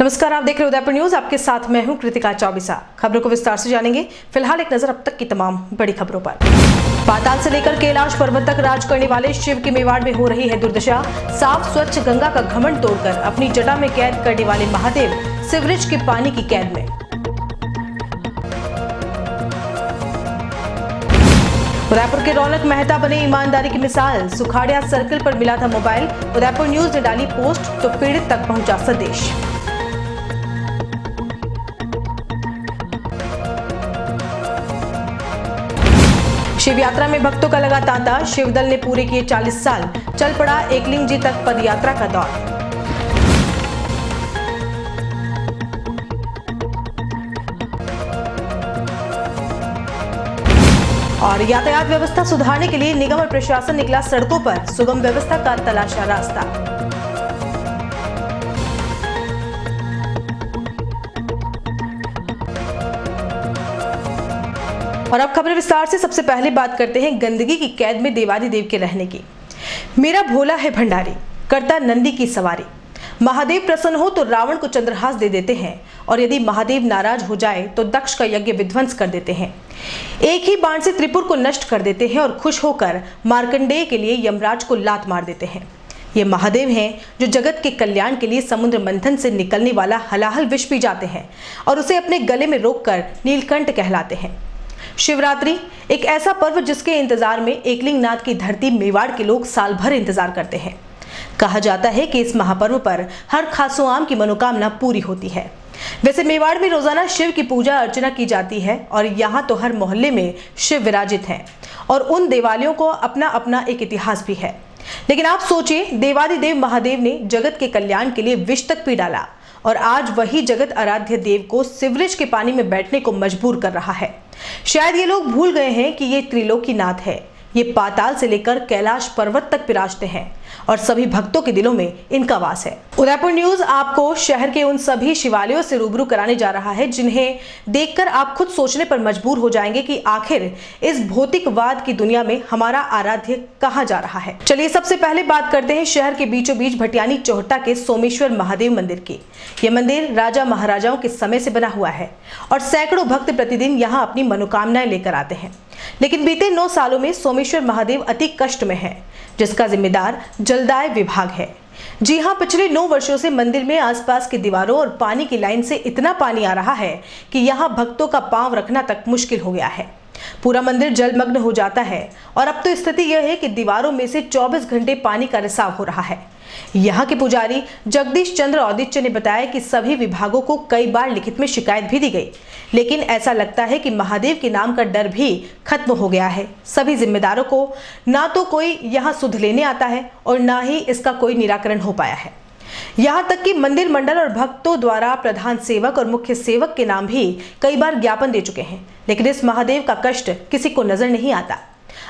नमस्कार, आप देख रहे हैं उदयपुर न्यूज। आपके साथ मैं हूं कृतिका चौबीसा। खबरों को विस्तार से जानेंगे। फिलहाल एक नजर अब तक की तमाम बड़ी खबरों पर। पाताल से लेकर कैलाश पर्वत तक राज करने वाले शिव के मेवाड़ में हो रही है दुर्दशा। साफ स्वच्छ गंगा का घमंड तोड़कर अपनी जटा में कैद करने वाले महादेव सीवरेज के पानी की कैद में। उदयपुर के रौनक मेहता बने ईमानदारी की मिसाल। सुखाड़िया सर्किल पर मिला था मोबाइल। उदयपुर न्यूज ने डाली पोस्ट तो पीड़ित तक पहुंचा संदेश। शिव यात्रा में भक्तों का लगा तांता। शिवदल ने पूरे किए 40 साल। चल पड़ा एकलिंग जी तक पदयात्रा का दौर। और यातायात व्यवस्था सुधारने के लिए निगम और प्रशासन निकला सड़कों पर। सुगम व्यवस्था का तलाशा रास्ता। और अब खबरें विस्तार से। सबसे पहले बात करते हैं गंदगी की कैद में देवादिदेव के रहने की। मेरा भोला है भंडारी, करता नंदी की सवारी। महादेव प्रसन्न हो तो रावण को चंद्रहास दे देते हैं, और यदि महादेव नाराज हो जाए तो दक्ष का यज्ञ विध्वंस कर देते हैं। एक ही बाण से त्रिपुर को नष्ट कर देते हैं और खुश होकर मार्कंडेय के लिए यमराज को लात मार देते हैं। ये महादेव हैं जो जगत के कल्याण के लिए समुद्र मंथन से निकलने वाला हलाहल विष पी जाते हैं और उसे अपने गले में रोककर नीलकंठ कहलाते हैं। शिवरात्रि एक ऐसा पर्व जिसके इंतजार में एकलिंग नाथ की धरती मेवाड़ के लोग साल भर इंतजार करते हैं। कहा जाता है कि इस महापर्व पर हर खासो आम की मनोकामना पूरी होती है। वैसे मेवाड़ में रोजाना शिव की पूजा अर्चना की जाती है और यहाँ तो हर मोहल्ले में शिव विराजित हैं और उन देवालयों को अपना अपना एक इतिहास भी है। लेकिन आप सोचिए, देवादिदेव महादेव ने जगत के कल्याण के लिए विष तक पी डाला और आज वही जगत आराध्य देव को सीवरेज के पानी में बैठने को मजबूर कर रहा है। शायद ये लोग भूल गए हैं कि ये त्रिलोकीनाथ है। ये पाताल से लेकर कैलाश पर्वत तक विराजते हैं और सभी भक्तों के दिलों में इनका वास है। उदयपुर न्यूज आपको शहर के उन सभी शिवालयों से रूबरू कराने जा रहा है जिन्हें देखकर आप खुद सोचने पर मजबूर हो जाएंगे कि आखिर इस भौतिकवाद की दुनिया में हमारा आराध्य कहाँ जा रहा है। चलिए सबसे पहले बात करते हैं शहर के बीचों बीच भटियानी चौहट्टा के सोमेश्वर महादेव मंदिर की। यह मंदिर राजा महाराजाओं के समय से बना हुआ है और सैकड़ों भक्त प्रतिदिन यहाँ अपनी मनोकामनाएं लेकर आते हैं। लेकिन बीते 9 सालों में सोमेश्वर महादेव अति कष्ट में है, जिसका जिम्मेदार जलदाय विभाग है। जी हां, पिछले 9 वर्षों से मंदिर में आसपास की दीवारों और पानी की लाइन से इतना पानी आ रहा है कि यहां भक्तों का पांव रखना तक मुश्किल हो गया है। पूरा मंदिर जलमग्न हो जाता है और अब तो स्थिति यह है कि दीवारों में से 24 घंटे पानी का रिसाव हो रहा है। यहाँ के पुजारी जगदीश चंद्र औदित्य ने बताया कि सभी विभागों को कई बार लिखित में शिकायत भी दी गई, लेकिन ऐसा लगता है कि महादेव के नाम का डर भी खत्म हो गया है। सभी जिम्मेदारों को ना तो कोई यहाँ सुध लेने आता है और ना ही इसका कोई निराकरण हो पाया है। यहाँ तक कि मंदिर मंडल और भक्तों द्वारा प्रधान सेवक और मुख्य सेवक के नाम भी कई बार ज्ञापन दे चुके हैं, लेकिन इस महादेव का कष्ट किसी को नजर नहीं आता।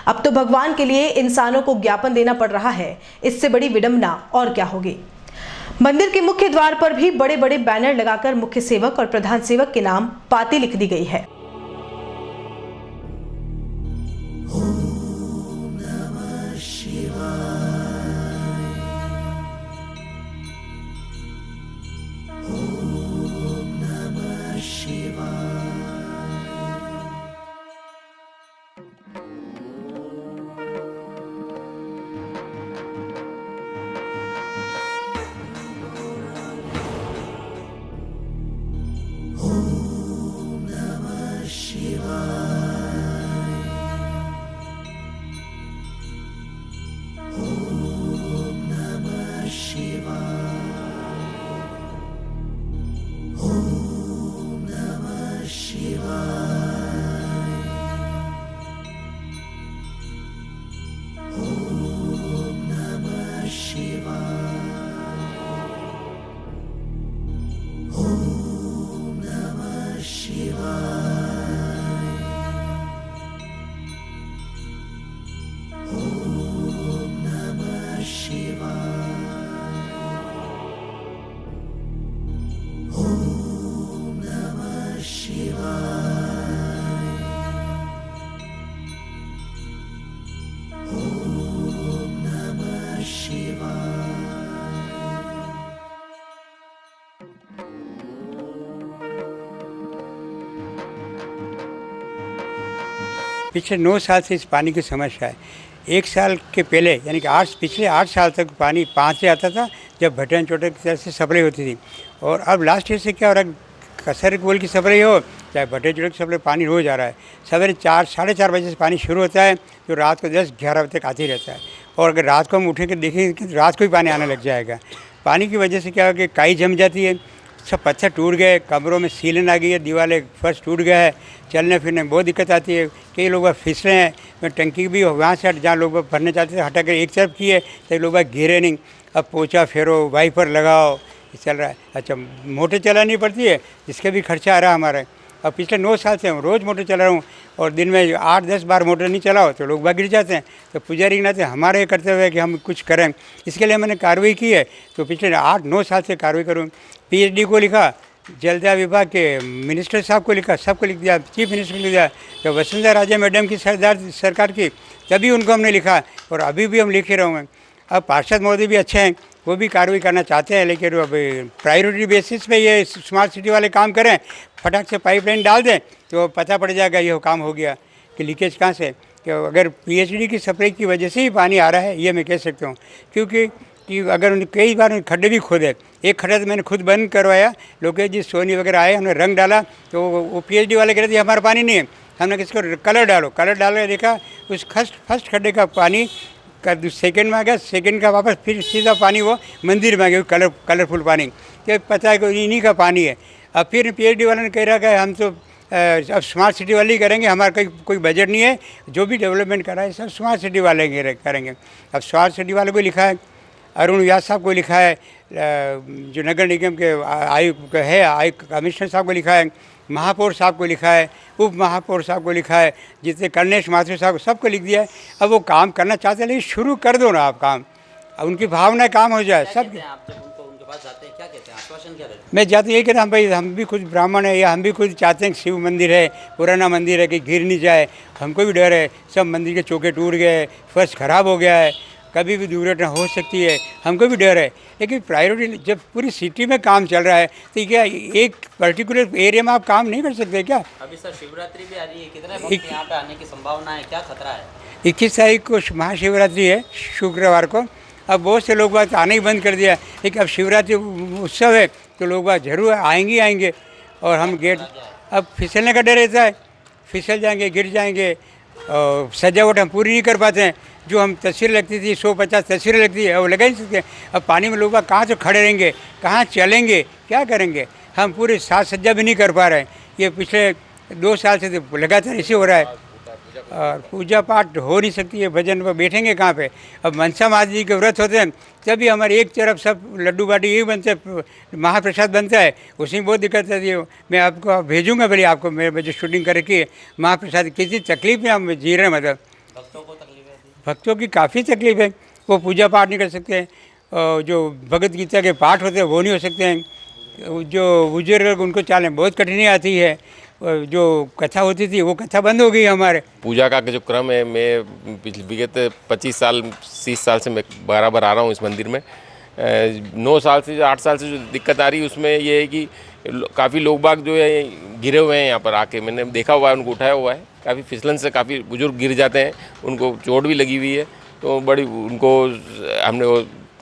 अब तो भगवान के लिए इंसानों को ज्ञापन देना पड़ रहा है। इससे बड़ी विडंबना और क्या होगी। मंदिर के मुख्य द्वार पर भी बड़े बड़े बैनर लगाकर मुख्य सेवक और प्रधान सेवक के नाम पाती लिख दी गई है। पिछले 9 साल से इस पानी की समस्या है। 1 साल के पहले यानी कि पिछले 8 साल तक पानी 5 से आता था, जब भटन चोटे की तरफ से सप्लाई होती थी। और अब लास्ट ईयर से क्या हो रहा है, कसर कोल की सप्लाई हो चाहे भट्टे चोटे की सप्लाई, पानी रोज़ आ रहा है। सवेरे 4 साढ़े 4 बजे से पानी शुरू होता है, जो रात को 10-11 बजे तक आते ही रहता है। और अगर रात को हम उठे के देखें कि रात को ही पानी आने लग जाएगा। पानी की वजह से क्या है कि काई जम जाती है, सब पत्थर टूट गए, कमरों में सीलन आ गई है, दीवारें फर्श टूट गया है, चलने फिरने में बहुत दिक्कत आती है। कई लोग फिसले हैं, टंकी भी वहाँ से जहाँ लोग भरने चाहते थे हटा कर एक तरफ किए, तो लोग गिरे नहीं। अब पोछा फेरो, वाइपर लगाओ, चल रहा है। अच्छा, मोटर चलानी पड़ती है, इसके भी खर्चा आ रहा है हमारा। अब पिछले 9 साल से हम रोज़ मोटर चला रहा हूँ, और दिन में 8-10 बार मोटर नहीं चलाओ तो लोग गिर जाते हैं। तो पुजारी के नाते हमारे ये कर्तव्य है कि हम कुछ करें, इसके लिए मैंने कार्रवाई की है। तो पिछले 8-9 साल से कार्रवाई करूँ। PhD को लिखा, जलदाय विभाग के मिनिस्टर साहब को लिखा, सबको लिख दिया, चीफ मिनिस्टर को लिख दिया। जब वसुंधरा राजे मैडम की सरकार की, तभी उनको हमने लिखा, और अभी भी हम लिख ही रहे हैं। अब पार्षद महोदय भी अच्छे हैं, वो भी कार्रवाई करना चाहते हैं, लेकिन अब प्रायोरिटी बेसिस पे ये स्मार्ट सिटी वाले काम करें, फटाक से पाइपलाइन डाल दें तो पता पड़ जाएगा ये काम हो गया कि लीकेज कहाँ से। कि अगर PhD की सप्लाई की वजह से ही पानी आ रहा है, ये मैं कह सकता हूँ। क्योंकि अगर उन्हें कई बार खड्डे भी खोदे, एक खड्डा तो मैंने खुद बंद करवाया, लोकेश जी सोनी वगैरह आए, हमने रंग डाला, तो वो PhD वाले कह रहे थे हमारा पानी नहीं है। हमने किसको कलर डालो, कलर डाल कर देखा, उस फर्स्ट खड्डे का पानी का सेकंड में आ गया, सेकंड का वापस फिर सीधा पानी वो मंदिर में आ गया, कलरफुल पानी। तो पता है कि इन्हीं का पानी है। अब फिर PhD वाले ने कह रहा कि हम तो अब स्मार्ट सिटी वाले ही करेंगे, हमारा कोई बजट नहीं है, जो भी डेवलपमेंट करा है सब स्मार्ट सिटी वाले करेंगे। अब स्मार्ट सिटी वाले को लिखा है, अरुण व्यास साहब को लिखा है, जो नगर निगम के आयुक्त है, कमिश्नर साहब को लिखा है, महापौर साहब को लिखा है, उप महापौर साहब को लिखा है, जितने कर्णेश माथुर साहब को सबको लिख दिया है। अब वो काम करना चाहते हैं, लेकिन शुरू कर दो ना आप काम, अब उनकी भावना काम हो जाए। सब आप जब उनके पास जाते हैं क्या कहते हैं, आश्वासन क्या देते हैं? मैं जाते यही कहता हूँ भाई, हम भी खुद ब्राह्मण है, या हम भी खुद चाहते हैं कि शिव मंदिर है, पुराना मंदिर है, कि गिर नहीं जाए, हमको भी डर है। सब मंदिर के चौके टूट गए, फर्श खराब हो गया है, कभी भी दुर्घटना हो सकती है, हमको भी डर है। लेकिन प्रायोरिटी जब पूरी सिटी में काम चल रहा है, तो क्या एक पर्टिकुलर एरिया में आप काम नहीं कर सकते क्या? अभी सर शिवरात्रि भी आ रही है, कितने भक्त यहाँ पे आने की संभावना है, क्या खतरा है? 21 तारीख को महाशिवरात्रि है, शुक्रवार को। अब बहुत से लोग बात आने ही बंद कर दिया, लेकिन अब शिवरात्रि उत्सव है तो लोग बात जरूर आएंगे। और हम गेट, अब फिसलने का डर रहता है, फिसल जाएंगे, गिर जाएंगे, और सजावट हम पूरी नहीं कर पाते हैं। जो हम तस्वीर लगती थी, 150 तस्वीरें लगती है, वो लगा नहीं सकते। अब पानी में लोग कहाँ से खड़े रहेंगे, कहाँ चलेंगे, क्या करेंगे? हम पूरी साज सज्जा भी नहीं कर पा रहे हैं। ये पिछले 2 साल से तो लगातार ऐसे हो रहा है, और पूजा पाठ हो नहीं सकती है, भजन पर बैठेंगे कहाँ पे? अब मनसा माता जी के व्रत होते हैं, तभी हमारे एक तरफ सब लड्डू बाटी यही बनते, महाप्रसाद बनता है, उसमें बहुत दिक्कत आती है। मैं आपको भेजूँगा, भले आपको मेरे जो शूटिंग करके महाप्रसाद, किसी तकलीफ में हम जी रहे हैं। मतलब भक्तों को तकलीफ है? भक्तों की काफ़ी तकलीफ है, वो पूजा पाठ नहीं कर सकते हैं, जो भगवत गीता के पाठ होते हैं वो नहीं हो सकते हैं, जो बुजुर्ग उनको चालने बहुत कठिनाई आती है, जो कथा होती थी वो कथा बंद हो गई हमारे। पूजा का जो क्रम है, मैं विगत 25 साल 30 साल से मैं बराबर आ रहा हूँ इस मंदिर में। 9 साल से 8 साल से जो दिक्कत आ रही है उसमें ये है कि काफ़ी लोग बाग जो है गिरे हुए हैं यहाँ पर आके, मैंने देखा हुआ है, उनको उठाया हुआ है। काफ़ी फिसलन से काफ़ी बुजुर्ग गिर जाते हैं, उनको चोट भी लगी हुई है, तो बड़ी उनको हमने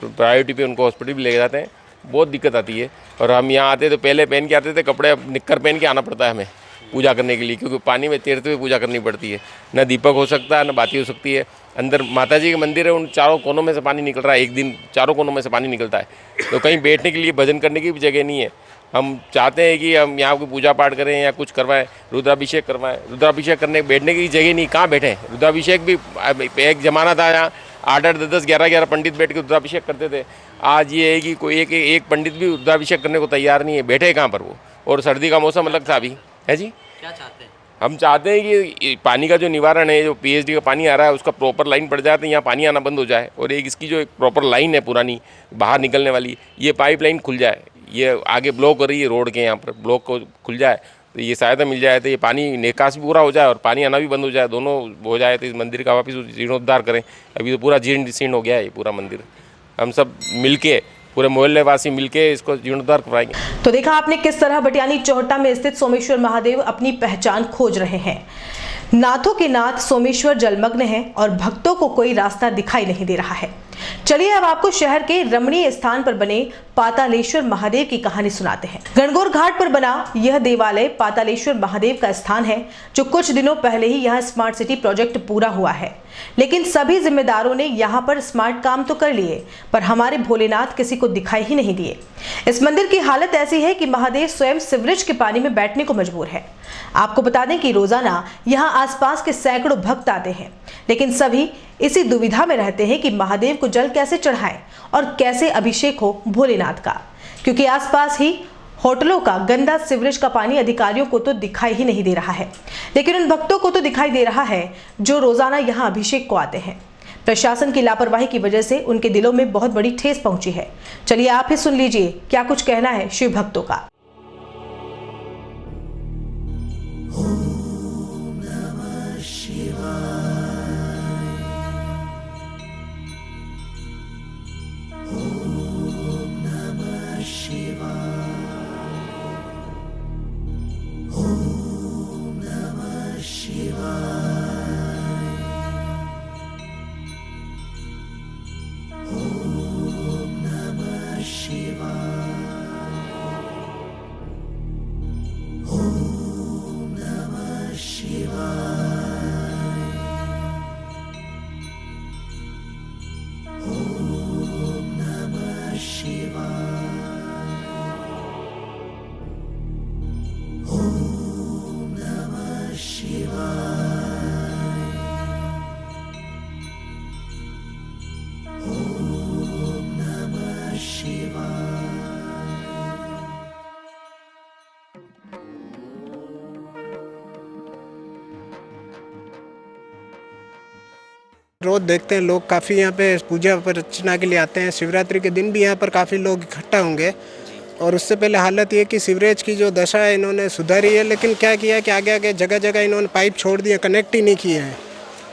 प्रायोरिटी पे उनको हॉस्पिटल भी ले जाते हैं। बहुत दिक्कत आती है। और हम यहाँ आते तो पहले पहन के आते थे कपड़े, अब निक्कर पहन के आना पड़ता है हमें पूजा करने के लिए, क्योंकि पानी में तैरते हुए पूजा करनी पड़ती है। न दीपक हो सकता है, न बाती हो सकती है। अंदर माता जी के मंदिर है, उन चारों कोनों में से पानी निकल रहा है, एक दिन चारों कोनों में से पानी निकलता है, तो कहीं बैठने के लिए भजन करने की भी जगह नहीं है। हम चाहते हैं कि हम यहाँ कोई पूजा पाठ करें या कुछ करवाएं, रुद्राभिषेक करवाएं, रुद्राभिषेक करने बैठने की जगह नहीं, कहाँ बैठें? रुद्राभिषेक भी एक ज़माना था यहाँ 8-8, 10-10, 11-11 पंडित बैठ के रुद्राभिषेक करते थे। आज ये है कि कोई एक पंडित भी रुद्राभिषेक करने को तैयार नहीं है, बैठे कहाँ पर वो? और सर्दी का मौसम अलग था अभी, है जी। क्या चाहते हैं? हम चाहते हैं कि पानी का जो निवारण है, जो PhD का पानी आ रहा है, उसका प्रॉपर लाइन पड़ जाए तो यहाँ पानी आना बंद हो जाए, और एक इसकी जो एक प्रॉपर लाइन है पुरानी बाहर निकलने वाली, ये पाइप लाइन खुल जाए। ये आगे ब्लॉक हो रही है रोड के, यहाँ पर ब्लॉक को खुल जाए तो ये सहायता मिल जाए, तो ये पानी निकास भी पूरा हो जाए और पानी आना भी बंद हो जाए, दोनों हो जाए, तो इस मंदिर का वापस जीर्णोद्धार करें। अभी तो पूरा जीर्ण शीर्ण हो गया है ये पूरा मंदिर। हम सब मिल के पूरे मोहल्ले वासी मिलके इसको जीर्णोद्धार करवाएंगे। तो देखा आपने किस तरह बटियानी चौहट्टा में स्थित सोमेश्वर महादेव अपनी पहचान खोज रहे हैं। नाथों के नाथ सोमेश्वर जलमग्न है और भक्तों को कोई रास्ता दिखाई नहीं दे रहा है। चलिए अब आपको शहर के रमणीय स्थान पर बने पातालेश्वर महादेव की कहानी सुनाते हैं। गणगौर घाट पर बना यह देवालय पातालेश्वर महादेव का स्थान है, जो कुछ दिनों पहले ही यहाँ स्मार्ट सिटी प्रोजेक्ट पूरा हुआ है। लेकिन सभी जिम्मेदारों ने यहाँ पर स्मार्ट काम तो कर लिए, पर हमारे भोलेनाथ किसी को दिखाई ही नहीं दिए। इस मंदिर की हालत ऐसी है कि महादेव स्वयं सीवरेज के पानी में बैठने को मजबूर है। आपको बता दें कि रोजाना यहाँ आसपास के सैकड़ों भक्त आते हैं, लेकिन सभी इसी दुविधा में रहते हैं कि महादेव को जल कैसे चढ़ाएं और कैसे अभिषेक हो भोलेनाथ का, क्योंकि आसपास ही होटलों का गंदा सीवरेज का पानी अधिकारियों को तो दिखाई ही नहीं दे रहा है, लेकिन उन भक्तों को तो दिखाई दे रहा है जो रोजाना यहाँ अभिषेक को आते हैं। प्रशासन की लापरवाही की वजह से उनके दिलों में बहुत बड़ी ठेस पहुंची है। चलिए आप ही सुन लीजिए क्या कुछ कहना है शिव भक्तों का। रोज देखते हैं लोग काफ़ी यहाँ पे पूजा अर्चना के लिए आते हैं। शिवरात्रि के दिन भी यहाँ पर काफ़ी लोग इकट्ठा होंगे। और उससे पहले हालत ये कि सीवरेज की जो दशा है इन्होंने सुधारी है, लेकिन क्या किया कि आगे आगे जगह जगह इन्होंने पाइप छोड़ दिए, कनेक्ट ही नहीं किए हैं।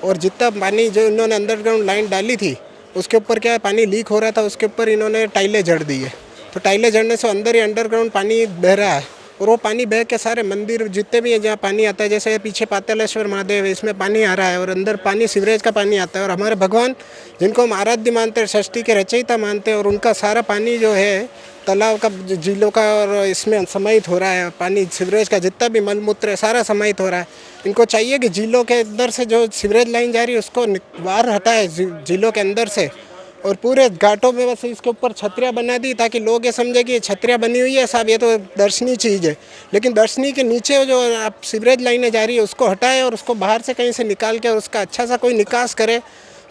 और जितना पानी जो इन्होंने अंडरग्राउंड लाइन डाली थी उसके ऊपर क्या है, पानी लीक हो रहा था, उसके ऊपर इन्होंने टाइलें जड़ दी है। तो टाइलें जड़ने से अंदर ही अंडरग्राउंड पानी बह रहा है, और वो पानी बह के सारे मंदिर जितने भी है जहाँ पानी आता है, जैसे पीछे पातालेश्वर महादेव है, इसमें पानी आ रहा है और अंदर पानी सीवरेज का पानी आता है। और हमारे भगवान जिनको हम आराध्य मानते हैं, सृष्टि के रचयिता मानते हैं, और उनका सारा पानी जो है तालाब का, झीलों का, और इसमें समाहित हो रहा है। पानी सीवरेज का जितना भी मलमूत्र है सारा समाहित हो रहा है। इनको चाहिए कि झीलों के अंदर से जो सीवरेज लाइन जा रही है उसको बाहर हटाए झीलों के अंदर से, और पूरे घाटों में बस इसके ऊपर छतरियाँ बना दी ताकि लोग ये समझे कि ये छतरियाँ बनी हुई है साहब, ये तो दर्शनीय चीज़ है। लेकिन दर्शनीय के नीचे जो आप सीवरेज लाइनें जा रही है उसको हटाए और उसको बाहर से कहीं से निकाल के और उसका अच्छा सा कोई निकास करे।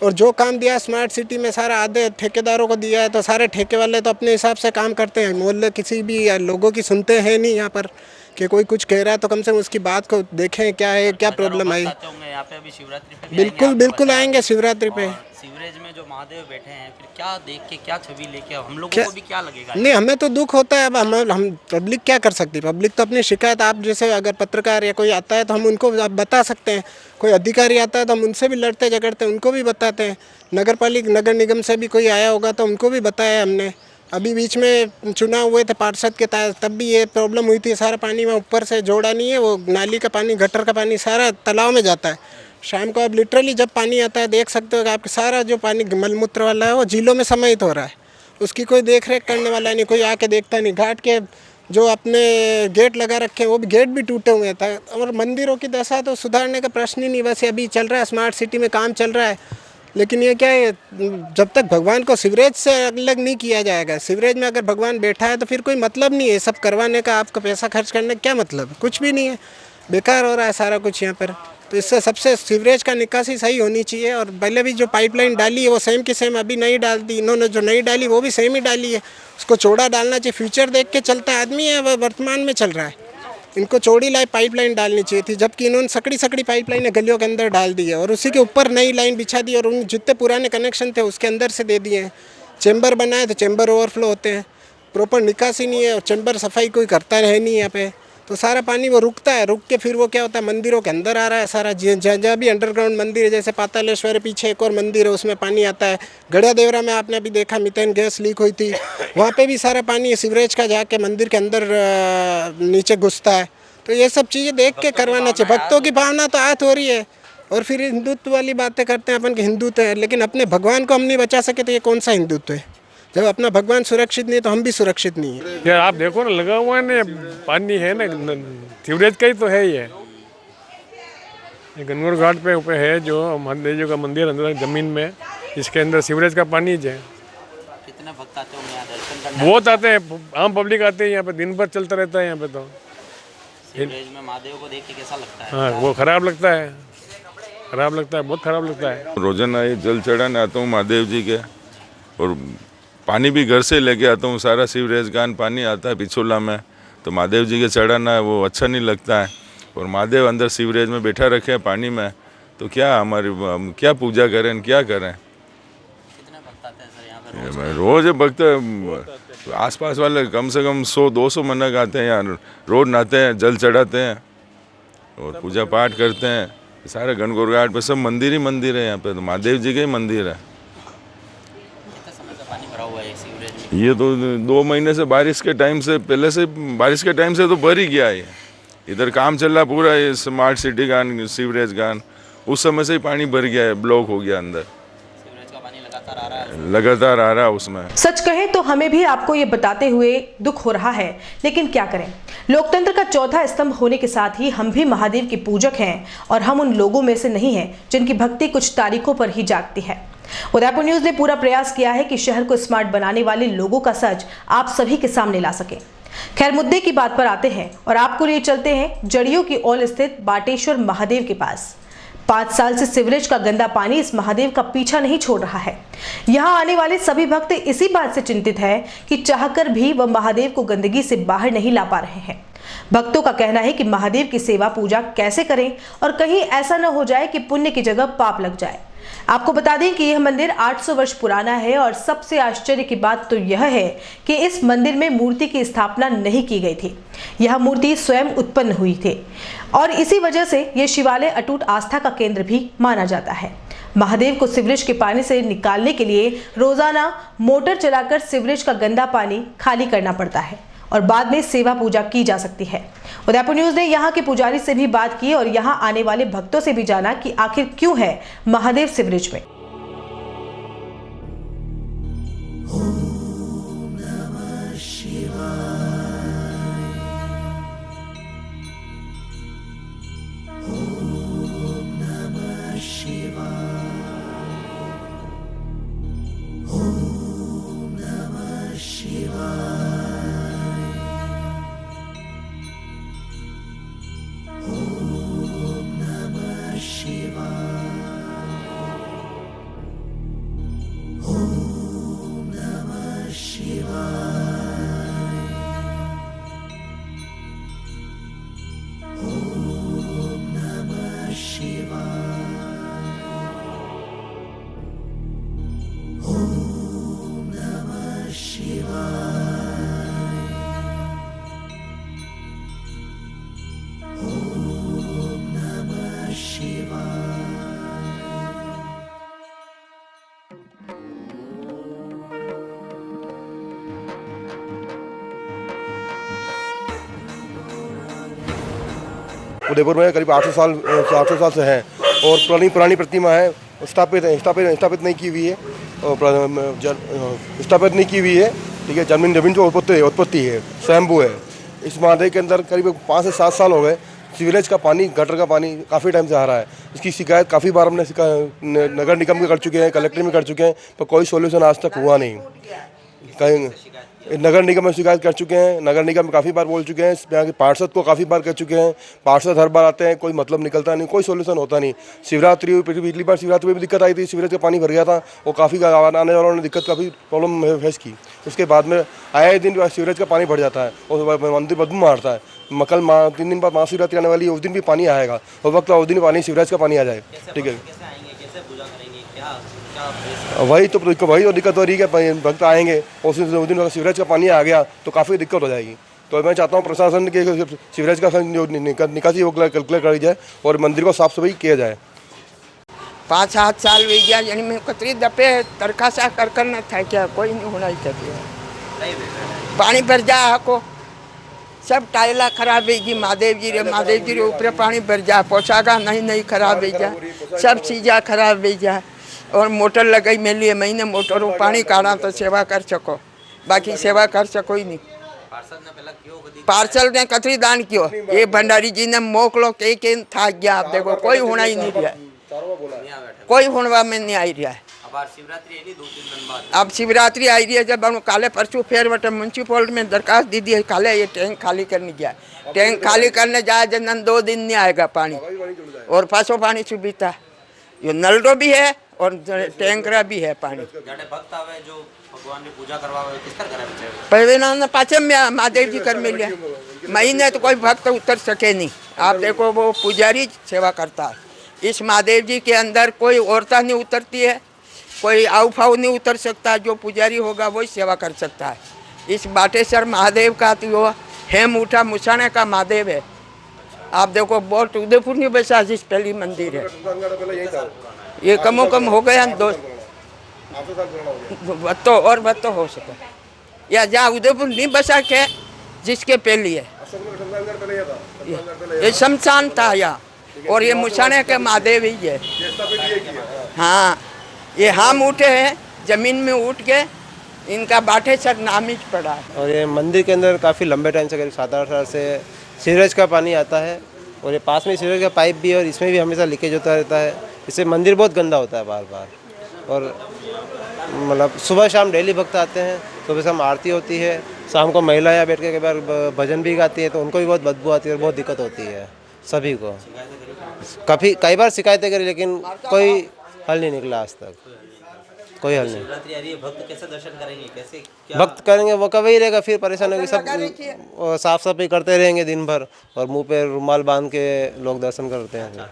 और जो काम दिया स्मार्ट सिटी में सारा आधे ठेकेदारों को दिया है, तो सारे ठेके वाले तो अपने हिसाब से काम करते हैं, मोहल्ले किसी भी लोगों की सुनते हैं नहीं। यहाँ पर कि कोई कुछ कह रहा है तो कम से कम उसकी बात को देखें, क्या है, क्या प्रॉब्लम आई। यहाँ पे अभी शिवरात्रि पे बिल्कुल बिल्कुल आएंगे शिवरात्रि पे। सीवरेज में जो महादेव बैठे हैं, फिर क्या देख के, क्या छवि लेके हम लोगों को भी क्या लगेगा? नहीं, हमें तो दुख होता है। अब हम पब्लिक क्या कर सकती है? पब्लिक तो अपनी शिकायत, आप जैसे अगर पत्रकार या कोई आता है तो हम उनको आप बता सकते हैं, कोई अधिकारी आता है तो हम उनसे भी लड़ते झगड़ते हैं, उनको भी बताते हैं। नगर निगम से भी कोई आया होगा तो उनको भी बताया हमने। अभी बीच में चुनाव हुए थे पार्षद के, तब भी ये प्रॉब्लम हुई थी। सारा पानी वहाँ ऊपर से जोड़ा नहीं है, वो नाली का पानी, गटर का पानी सारा तालाब में जाता है। शाम को अब लिटरली जब पानी आता है देख सकते हो कि आपका सारा जो पानी मलमूत्र वाला है वो झीलों में समाहित हो रहा है। उसकी कोई देख रेख करने वाला नहीं, कोई आके देखता नहीं। घाट के जो अपने गेट लगा रखे हैं वो भी गेट भी टूटे हुए थे। और मंदिरों की दशा तो सुधारने का प्रश्न ही नहीं। वैसे अभी चल रहा है, स्मार्ट सिटी में काम चल रहा है, लेकिन ये क्या है, जब तक भगवान को सीवरेज से अलग नहीं किया जाएगा, सीवरेज में अगर भगवान बैठा है तो फिर कोई मतलब नहीं है सब करवाने का। आपका पैसा खर्च करने का क्या मतलब, कुछ भी नहीं है, बेकार हो रहा है सारा कुछ यहाँ पर। तो इससे सबसे सीवरेज का निकासी सही होनी चाहिए। और पहले भी जो पाइपलाइन डाली है वो सेम की सेम अभी नहीं डाल दी इन्होंने, जो नहीं डाली वो भी सेम ही डाली है। उसको चौड़ा डालना चाहिए, फ्यूचर देख के चलता आदमी है, वह वर्तमान में चल रहा है। इनको चौड़ी पाइपलाइन डालनी चाहिए थी, जबकि इन्होंने सकड़ी पाइपलाइनें गलियों के अंदर डाल दी है और उसी के ऊपर नई लाइन बिछा दी और उन जितने पुराने कनेक्शन थे उसके अंदर से दे दिए हैं। चैम्बर बनाए तो चैम्बर ओवरफ्लो होते हैं, प्रॉपर निकासी नहीं है और चैम्बर सफाई कोई करता है नहीं यहाँ पे। तो सारा पानी वो रुकता है, रुक के फिर वो क्या होता है मंदिरों के अंदर आ रहा है सारा। जहाँ भी अंडरग्राउंड मंदिर है, जैसे पातालेश्वर है, पीछे एक और मंदिर है उसमें पानी आता है। गड़िया देवरा में आपने अभी देखा मीथेन गैस लीक हुई थी, वहाँ पे भी सारा पानी सीवरेज का जाके मंदिर के अंदर नीचे घुसता है। तो ये सब चीज़ें देख के करवाना चाहिए। भक्तों की भावना तो आहत हो रही है, और फिर हिंदुत्व वाली बातें करते हैं अपन के हिंदुत्व है, लेकिन अपने भगवान को हम नहीं बचा सके तो ये कौन सा हिंदुत्व है? जब अपना भगवान सुरक्षित नहीं है तो हम भी सुरक्षित नहीं है। यार आप देखो ना, लगा हुआ है ना पानी, है ना सीवरेज का ही तो है ही है। ये गनगौर घाट पे ऊपर है जो महादेव जी का मंदिर अंदर जमीन में, इसके अंदर सीवरेज का पानी है। कितने भक्त आते होंगे यहाँ दर्शन करने? बहुत आते हैं, आम पब्लिक आते हैं यहाँ पे, दिन भर चलता रहता है यहाँ पे। तो सीवरेज में महादेव को देख के कैसा लगता है? हाँ, वो खराब लगता है, खराब लगता है, बहुत खराब लगता है। रोजाना ये जल चढ़ाने आता हूँ महादेव जी के, और पानी भी घर से लेके आता हूँ। सारा सीवरेज का पानी आता है पिछोला में, तो महादेव जी के चढ़ाना है वो अच्छा नहीं लगता है। और महादेव अंदर सीवरेज में बैठा रखे हैं पानी में, तो क्या हम क्या पूजा करें, क्या करें? कितने भक्त आते हैं सर यहाँ पे? रोज भक्त आसपास वाले कम से कम 100-200 मनक आते हैं यहाँ, रोज नहाते हैं, जल चढ़ाते हैं और पूजा पाठ करते हैं। सारे गनगौर घाट पे सब मंदिर ही मंदिर है यहाँ पे, तो महादेव जी के ही मंदिर है। कितने समय से पानी भरा हुआ है सीवरेज में? ये तो 2 महीने से, बारिश के टाइम से, पहले से बारिश के टाइम से तो भर ही गया है। इधर काम चल रहा पूरा ये स्मार्ट सिटी का सीवरेज का, उस समय से ही पानी भर गया है, ब्लॉक हो गया अंदर। सीवरेज का पानी लगातार आ रहा है? लगातार आ रहा है उसमें। सच कहें तो हमें भी आपको ये बताते हुए दुख हो रहा है, लेकिन क्या करें। लोकतंत्र का चौथा स्तंभ होने के साथ ही हम भी महादेव के पूजक हैं, और हम उन लोगों में से नहीं हैं जिनकी भक्ति कुछ तारीखों पर ही जागती है। उदयपुर न्यूज ने पूरा प्रयास किया है कि शहर को स्मार्ट बनाने वाले लोगों का सच आप सभी के सामने ला सके। खैर, मुद्दे की बात पर आते हैं और आपको लिए चलते हैं जड़ियों की ओल स्थित बाटेश्वर महादेव के पास। 5 साल से सीवरेज का गंदा पानी इस महादेव का पीछा नहीं छोड़ रहा है। यहाँ आने वाले सभी भक्त इसी बात से चिंतित है कि चाहकर भी वह महादेव को गंदगी से बाहर नहीं ला पा रहे हैं। भक्तों का कहना है कि महादेव की सेवा पूजा कैसे करें और कहीं ऐसा न हो जाए कि पुण्य की जगह पाप लग जाए। आपको बता दें कि यह मंदिर 800 वर्ष पुराना है, और सबसे आश्चर्य की बात तो यह है कि इस मंदिर में मूर्ति की स्थापना नहीं की गई थी। यह मूर्ति स्वयं उत्पन्न हुई थी, और इसी वजह से यह शिवालय अटूट आस्था का केंद्र भी माना जाता है। महादेव को सीवरेज के पानी से निकालने के लिए रोजाना मोटर चलाकर सीवरेज का गंदा पानी खाली करना पड़ता है, और बाद में सेवा पूजा की जा सकती है। उदयपुर न्यूज ने यहाँ के पुजारी से भी बात की और यहाँ आने वाले भक्तों से भी जाना कि आखिर क्यों है महादेव सीवरेज में। उदयपुर में करीब 800 साल से है, और पुरानी प्रतिमा है, स्थापित नहीं की हुई है, और स्थापित नहीं की हुई है। ठीक है, जमीन जो उत्पत्ति है, स्वयंभू है। इस महादेव के अंदर करीब 5 से 7 साल हो गए सीवरेज का पानी, गटर का पानी काफ़ी टाइम से आ रहा है। इसकी शिकायत काफ़ी बार हमने नगर निगम में कर चुके हैं, कलेक्टर में कर चुके हैं, पर कोई सोल्यूशन आज तक हुआ नहीं। कहीं नगर निगम में शिकायत कर चुके हैं, नगर निगम में काफ़ी बार बोल चुके हैं, यहाँ के पार्षद को काफ़ी बार कर चुके हैं। पार्षद हर बार आते हैं, कोई मतलब निकलता नहीं, कोई सोल्यूशन होता नहीं। शिवरात्रि, पिछली बार शिवरात्रि में भी दिक्कत आई थी, सीवरेज का पानी भर गया था, वो काफ़ी आने वालों ने दिक्कत, काफ़ी प्रॉब्लम फेस की। उसके बाद में आए दिन सीवरेज का पानी भर जाता है और मंदिर बदबू मारता है। कल 3 दिन बाद महाशिवरात्रि आने वाली है, उस दिन भी पानी आएगा, और वक्त उस दिन पानी सीवरेज का पानी आ जाए। ठीक है, वही तो दिक्कत हो रही है। भक्त आएंगे और उस दिन सीवरेज का पानी आ गया तो काफ़ी दिक्कत हो जाएगी। तो मैं चाहता हूँ प्रशासन के सीवरेज का जो निकासी वो कैलकुलेट करी जाए और मंदिर को साफ सफाई किया जाए। 5-7 साल हो गया यानी मैं कतरी दफे दरखास्त कर न था क्या कोई नहीं होना चाहिए। पानी भर जा को सब टाइला खराब है जी महादेव जी रे ऊपर पानी भर जा पोछागा नहीं खराब है जा सब चीज़ा खराब है जा और मोटर लगाई मेरे लिए महीने मोटरों पानी काढ़ा तो सेवा कर सको बाकी सेवा कर सको ही नहीं। पार्सल ने कतरी दान कियो ये भंडारी जी ने मोकलो के था गया आप देखो कोई होना ही नहीं रहा कोई होनवा में नहीं आई रहा है। अब शिवरात्रि आई रही है जब हम काले परसों फेर बटे म्यूनसिपल में दरखास्त दी है काले ये टैंक खाली करने गया टैंक खाली करने जाए जन 2 दिन नहीं आएगा पानी और फासो पानी सुविधा ये नलडो भी है और टैंकरा भी है पानी। भगवान ने पूजा करवावे किस तरह करे पहले ना पाचम में महादेव जी कर मिल महीने तो कोई भक्त उतर सके नहीं। आप देखो वो पुजारी सेवा करता है इस महादेव जी के अंदर कोई औरता नहीं उतरती है कोई आवफाव नहीं उतर सकता जो पुजारी होगा वही सेवा कर सकता है। इस बाटेश्वर महादेव का तो वो हेम उठा मुसाने का महादेव है। आप देखो बहुत उदयपुर नहीं बसा जिस पहली मंदिर है ये कमो कम हो गया 2 बत्तो हो सके या जहाँ उदयपुर नहीं बसा के जिसके पहली है ये शमशान था यहाँ और ये मुसाने के महादेव ही है। हाँ ये हम उठे हैं जमीन में उठ के इनका बाटेश्वर नाम ही पड़ा है। और ये मंदिर के अंदर काफ़ी लंबे टाइम से करीब 7-8 साल से सीवरेज का पानी आता है और ये पास में सीवरेज का पाइप भी है और इसमें भी हमेशा लीकेज होता रहता है। इससे मंदिर बहुत गंदा होता है बार बार और मतलब सुबह शाम डेली भक्त आते हैं। सुबह शाम आरती होती है शाम को महिलाएं बैठ के कई बार भजन भी गाती हैं तो उनको भी बहुत बदबू आती है और बहुत दिक्कत होती है सभी को। कई बार शिकायतें करी लेकिन कोई हल नहीं निकला आज तक कोई हल नहीं। भक्त कैसे दर्शन करेंगे कैसे भक्त करेंगे वो कभी ही रहेगा फिर परेशान होगी सब साफ सफाई करते रहेंगे दिन भर और मुंह पे रुमाल बांध के लोग दर्शन करते हैं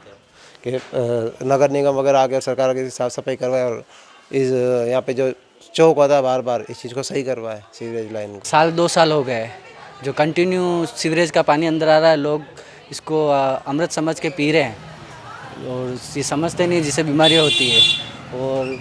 कि नगर निगम वगैरह आगे सरकार की साफ सफाई करवाए और इस यहाँ पे जो चौक होता है बार बार इस चीज़ को सही करवाए सीवरेज लाइन को। 1-2 साल हो गए जो कंटिन्यू सीवरेज का पानी अंदर आ रहा है लोग इसको अमृत समझ के पी रहे हैं और ये समझते नहीं जिससे बीमारियाँ होती है और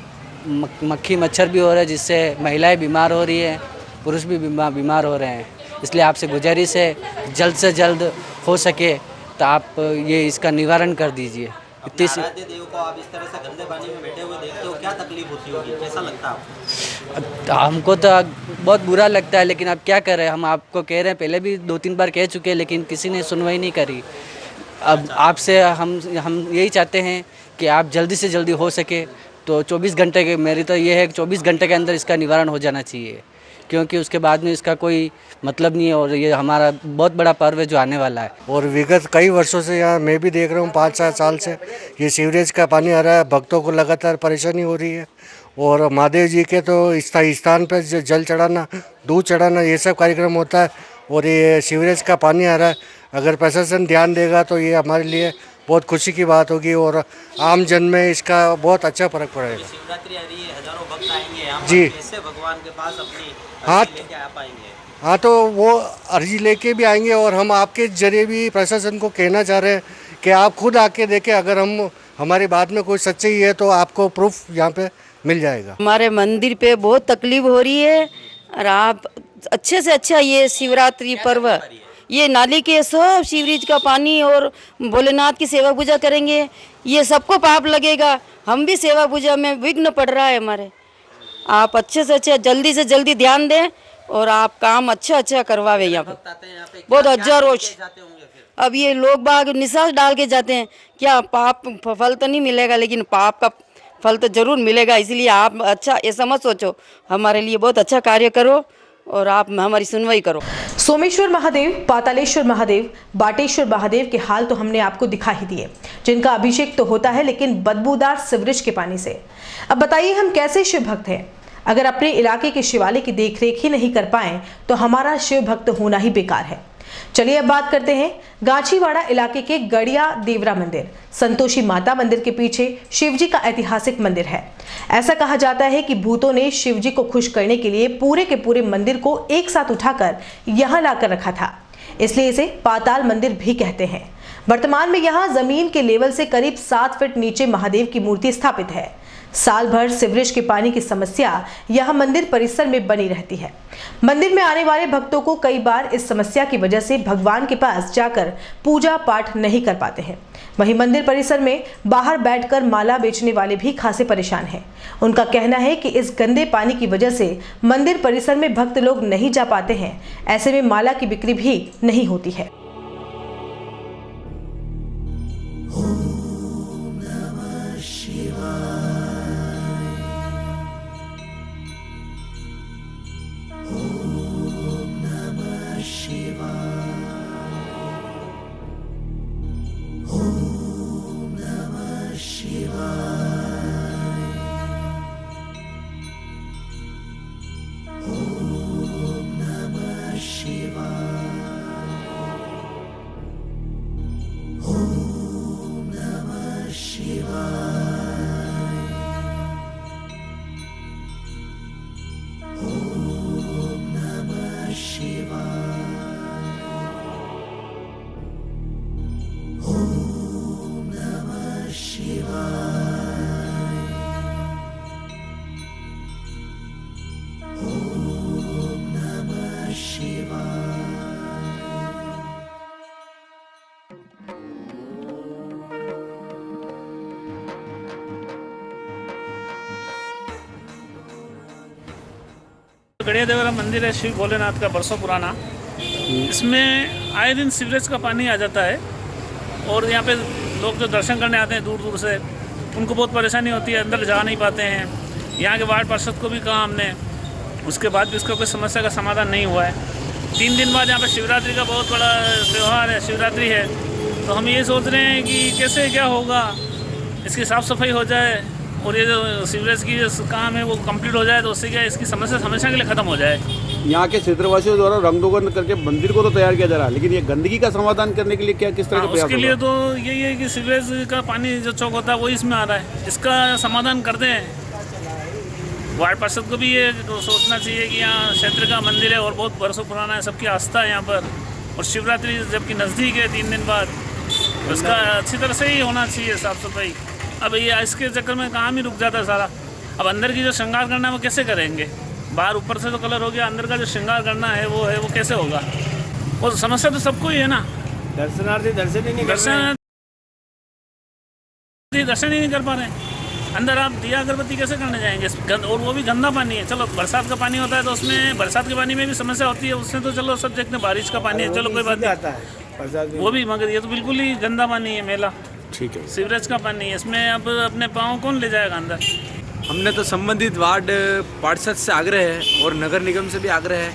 मक्खी मच्छर भी हो रहा है जिससे महिलाएं बीमार हो रही है पुरुष भी बीमार हो रहे हैं। इसलिए आपसे गुजारिश है जल्द से जल्द हो सके तो आप ये इसका निवारण कर दीजिए। आराध्य देव को आप इस तरह से गंदे पानी में बैठे हुए देखते हो क्या तकलीफ होती होगी कैसा लगता है आपको? हमको तो बहुत बुरा लगता है लेकिन अब क्या करें हम आपको कह रहे हैं पहले भी 2-3 बार कह चुके हैं लेकिन किसी ने सुनवाई नहीं करी। अब आपसे हम यही चाहते हैं कि आप जल्दी से जल्दी हो सके तो 24 घंटे के मेरी तो ये है कि 24 घंटे के अंदर इसका निवारण हो जाना चाहिए क्योंकि उसके बाद में इसका कोई मतलब नहीं है और ये हमारा बहुत बड़ा पर्व है जो आने वाला है। और विगत कई वर्षों से यहाँ मैं भी देख रहा हूँ 5-7 साल से ये सीवरेज का पानी आ रहा है भक्तों को लगातार परेशानी हो रही है और महादेव जी के तो स्थान पर जल चढ़ाना दूध चढ़ाना ये सब कार्यक्रम होता है और ये सीवरेज का पानी आ रहा है। अगर प्रशासन ध्यान देगा तो ये हमारे लिए बहुत खुशी की बात होगी और आम जन में इसका बहुत अच्छा फर्क पड़ेगा। शिवरात्रि आ रही है हजारों भक्त आएंगे यहाँ जी कैसे भगवान के पास अपनी हाँ लेके आ पाएंगे? हाँ तो वो अर्जी लेके भी आएंगे और हम आपके जरिए भी प्रशासन को कहना चाह रहे हैं कि आप खुद आके देखें अगर हमारी बात में कोई सच्चाई है तो आपको प्रूफ यहाँ पे मिल जाएगा। हमारे मंदिर पे बहुत तकलीफ हो रही है और आप अच्छे से अच्छा ये शिवरात्रि पर्व ये नाली के सब सीवरेज का पानी और भोलेनाथ की सेवा पूजा करेंगे ये सबको पाप लगेगा। हम भी सेवा पूजा में विघ्न पड़ रहा है हमारे। आप अच्छे से अच्छा जल्दी से जल्दी ध्यान दें और आप काम अच्छा करवावे यहाँ पे बहुत हजारों। अब ये लोग बाग निशास डाल के जाते हैं क्या पाप फल तो नहीं मिलेगा लेकिन पाप का फल तो जरूर मिलेगा। इसलिए आप अच्छा ऐसा मत सोचो हमारे लिए बहुत अच्छा कार्य करो और आप हमारी सुनवाई करो। सोमेश्वर महादेव पातालेश्वर महादेव बाटेश्वर महादेव के हाल तो हमने आपको दिखा ही दिए जिनका अभिषेक तो होता है लेकिन बदबूदार सीवरेज के पानी से। अब बताइए हम कैसे शिव भक्त हैं अगर अपने इलाके के शिवालय की देखरेख ही नहीं कर पाए तो हमारा शिव भक्त होना ही बेकार है। चलिए अब बात करते हैं गाछीवाड़ा इलाके के गड़िया देवरा मंदिर। संतोषी माता मंदिर के पीछे शिवजी का ऐतिहासिक मंदिर है। ऐसा कहा जाता है कि भूतों ने शिवजी को खुश करने के लिए पूरे के पूरे मंदिर को एक साथ उठाकर यहाँ लाकर रखा था, इसलिए इसे पाताल मंदिर भी कहते हैं। वर्तमान में यहाँ जमीन के लेवल से करीब 7 फीट नीचे महादेव की मूर्ति स्थापित है। साल भर सीवरेज के पानी की समस्या यह मंदिर परिसर में बनी रहती है। मंदिर में आने वाले भक्तों को कई बार इस समस्या की वजह से भगवान के पास जाकर पूजा पाठ नहीं कर पाते हैं। वहीं मंदिर परिसर में बाहर बैठकर माला बेचने वाले भी खासे परेशान हैं। उनका कहना है कि इस गंदे पानी की वजह से मंदिर परिसर में भक्त लोग नहीं जा पाते हैं। ऐसे में माला की बिक्री भी नहीं होती है। गड़िया देवरा मंदिर है शिव भोलेनाथ का, बरसों पुराना। इसमें आए दिन सीवरेज का पानी आ जाता है और यहाँ पे लोग जो दर्शन करने आते हैं दूर दूर से, उनको बहुत परेशानी होती है, अंदर जा नहीं पाते हैं। यहाँ के वार्ड पार्षद को भी कहा हमने, उसके बाद भी इसका कोई समस्या का समाधान नहीं हुआ है। 3 दिन बाद यहाँ पे शिवरात्रि का बहुत बड़ा त्यौहार है, शिवरात्रि है, तो हम ये सोच रहे हैं कि कैसे क्या होगा, इसकी साफ़ सफाई हो जाए और ये जो सीवरेज की जो काम है वो कंप्लीट हो जाए, तो उससे क्या इसकी समस्या हमेशा के लिए ख़त्म हो जाए। यहाँ के क्षेत्रवासियों द्वारा रंग रोगन करके मंदिर को तो तैयार किया जा रहा है, लेकिन ये गंदगी का समाधान करने के लिए क्या किस तरह के प्रयास? उसके लिए तो यही है कि सीवरेज का पानी जो चौक होता है वो इसमें आ रहा है, इसका समाधान करते हैं। वार्ड पार्षद को भी ये सोचना चाहिए कि यहाँ क्षेत्र का मंदिर है और बहुत बरसों पुराना है, सबकी आस्था है यहाँ पर, और शिवरात्रि जबकि नज़दीक है 3 दिन बाद, तो इसका अच्छी तरह से ही होना चाहिए साफ़ सफाई। अब ये इसके चक्कर में काम ही रुक जाता है सारा। अब अंदर की जो श्रृंगार करना है वो कैसे करेंगे? बाहर ऊपर से तो कलर हो गया, अंदर का जो श्रृंगार करना है वो कैसे होगा? वो समस्या तो सबको ही है ना। दर्शनार्थी दर्शन ही नहीं कर पा रहे हैं। अंदर आप दिया अगरबत्ती कैसे करने जाएंगे? और वो भी गंदा पानी है। चलो बरसात का पानी होता है तो उसमें बरसात के पानी में भी समस्या होती है, उसमें तो चलो सब देखते हैं, बारिश का पानी है, चलो कोई बात नहीं आता है वो भी, मगर ये तो बिल्कुल ही गंदा पानी है, मैला। ठीक है, सीवरेज का पानी है, इसमें अब अपने पाँव कौन ले जाएगा अंदर? हमने तो संबंधित वार्ड पार्षद से आग्रह है और नगर निगम से भी आग्रह है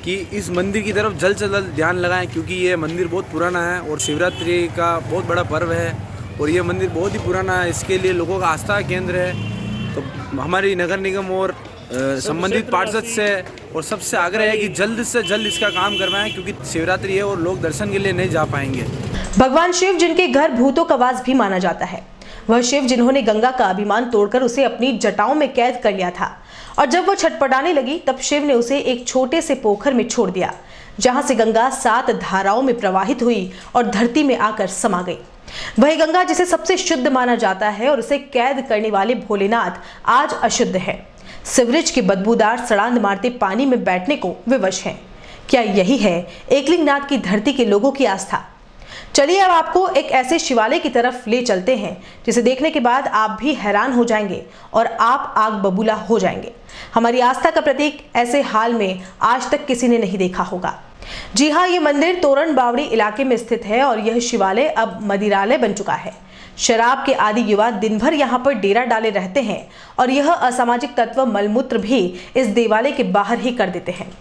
कि इस मंदिर की तरफ जल्द से जल्द ध्यान लगाएं, क्योंकि ये मंदिर बहुत पुराना है और शिवरात्रि का बहुत बड़ा पर्व है और ये मंदिर बहुत ही पुराना है, इसके लिए लोगों का आस्था का केंद्र है। तो हमारी नगर निगम और संबंधित पार्षद से और सबसे आग्रह है कि जल्द से जल्द इसका काम करवाएं, क्योंकि शिवरात्रि है और लोग दर्शन के लिए नहीं जा पाएंगे। भगवान शिव जिनके घर भूतों का वास भी माना जाता है, वह शिव जिन्होंने गंगा का अभिमान तोड़कर उसे अपनी जटाओं में कैद कर लिया था, और जब वो छटपटाने लगी तब शिव ने उसे एक छोटे से पोखर में छोड़ दिया, जहां से गंगा 7 धाराओं में प्रवाहित हुई और धरती में आकर समा गई। वही गंगा जिसे सबसे शुद्ध माना जाता है और उसे कैद करने वाले भोलेनाथ आज अशुद्ध है। सीवरेज के बदबूदार सड़ांध मारते पानी में बैठने को विवश हैं। क्या यही है एकलिंगनाथ की धरती के लोगों की आस्था? चलिए अब आपको एक ऐसे शिवालय की तरफ ले चलते हैं जिसे देखने के बाद आप भी हैरान हो जाएंगे और आप आग बबूला हो जाएंगे। हमारी आस्था का प्रतीक ऐसे हाल में आज तक किसी ने नहीं देखा होगा। जी हाँ, ये मंदिर तोरण बावड़ी इलाके में स्थित है और यह शिवालय अब मदिरालय बन चुका है। शराब के आदि युवा दिन भर यहाँ पर डेरा डाले रहते हैं और यह असामाजिक तत्व मलमूत्र भी इस देवालय के बाहर ही कर देते हैं।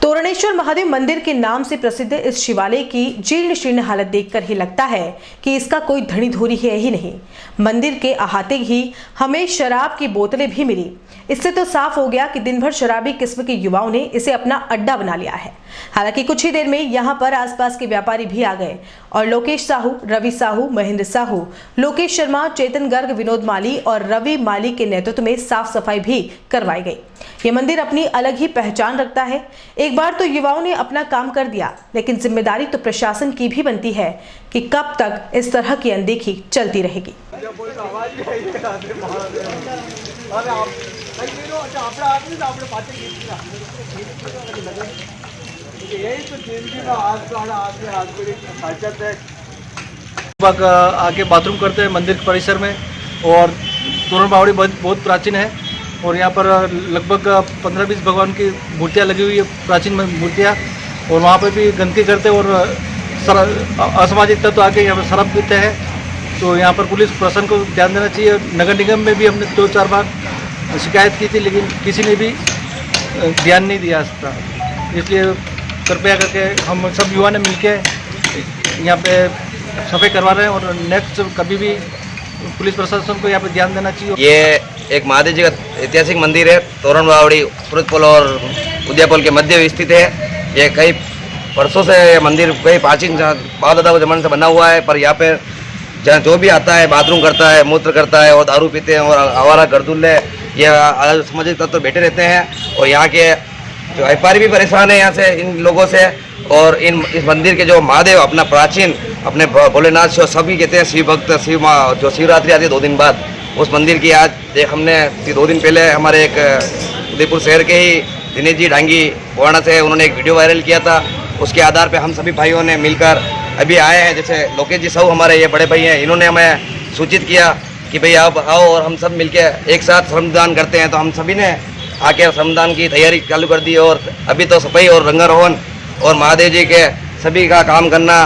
तोरणेश्वर महादेव मंदिर के नाम से प्रसिद्ध इस शिवालय की जीर्ण शीर्ण हालत देखकर ही लगता है कि इसका कोई धनी धोरी है ही नहीं। मंदिर के अहाते ही हमें शराब की बोतलें भी मिली। इससे तो साफ हो गया कि दिन भर शराबी किस्म के युवाओं ने इसे अपना अड्डा बना लिया है। हालांकि कुछ ही देर में यहाँ पर आसपास के व्यापारी भी आ गए और लोकेश साहू, रवि साहू, महेंद्र साहू, लोकेश शर्मा, चेतन गर्ग, विनोद माली और रवि माली के नेतृत्व में साफ सफाई भी करवाई गई। ये मंदिर अपनी अलग ही पहचान रखता है। एक बार तो युवाओं ने अपना काम कर दिया, लेकिन जिम्मेदारी तो प्रशासन की भी बनती है कि कब तक इस तरह की अनदेखी चलती रहेगी। आके बाथरूम करते हैं मंदिर परिसर में और तोरण बावड़ी बहुत प्राचीन है और यहाँ पर लगभग 15-20 भगवान की मूर्तियाँ लगी हुई है, प्राचीन मूर्तियाँ, और वहाँ पर भी गंदगी करते हैं और असामाजिक तत्व आके यहाँ पर शराब पीते हैं। तो यहाँ पर पुलिस प्रशासन को ध्यान देना चाहिए। नगर निगम में भी हमने 2-4 बार शिकायत की थी, लेकिन किसी ने भी ध्यान नहीं दिया इसका। इसलिए कृपया करके हम सब युवा ने मिलके यहाँ पे सफाई करवा रहे हैं और नेक्स्ट कभी भी पुलिस प्रशासन को यहाँ पे ध्यान देना चाहिए। ये एक महादेव जी का ऐतिहासिक मंदिर है। तोरण बावड़ी सूरजपोल और उदयपोल के मध्य स्थित है। ये कई वर्षों से ये मंदिर कई प्राचीन बाप दादा के ज़माने से बना हुआ है। पर यहाँ पे जहाँ जो भी आता है बाथरूम करता है, मूत्र करता है और दारू पीते हैं और आवारा गर्दुल्ले ये सामाजिक तत्व बैठे रहते हैं। और यहाँ के जो व्यापारी भी परेशान है यहाँ से इन लोगों से। और इस मंदिर के जो महादेव अपना प्राचीन अपने भोलेनाथ शिव सभी कहते हैं शिव भक्त शिव जो शिवरात्रि आती है 2 दिन बाद, उस मंदिर की आज हमने 2 दिन पहले हमारे एक उदयपुर शहर के ही दिनेश जी डांगी वाणा से उन्होंने एक वीडियो वायरल किया था। उसके आधार पे हम सभी भाइयों ने मिलकर अभी आए हैं। जैसे लोकेश जी साहू हमारे ये बड़े भाई हैं, इन्होंने हमें सूचित किया कि भाई आप आओ और हम सब मिलके एक साथ श्रमदान करते हैं। तो हम सभी ने आके श्रमदान की तैयारी चालू कर दी और अभी तो सफाई और रंगारोहण और महादेव जी के सभी का काम करना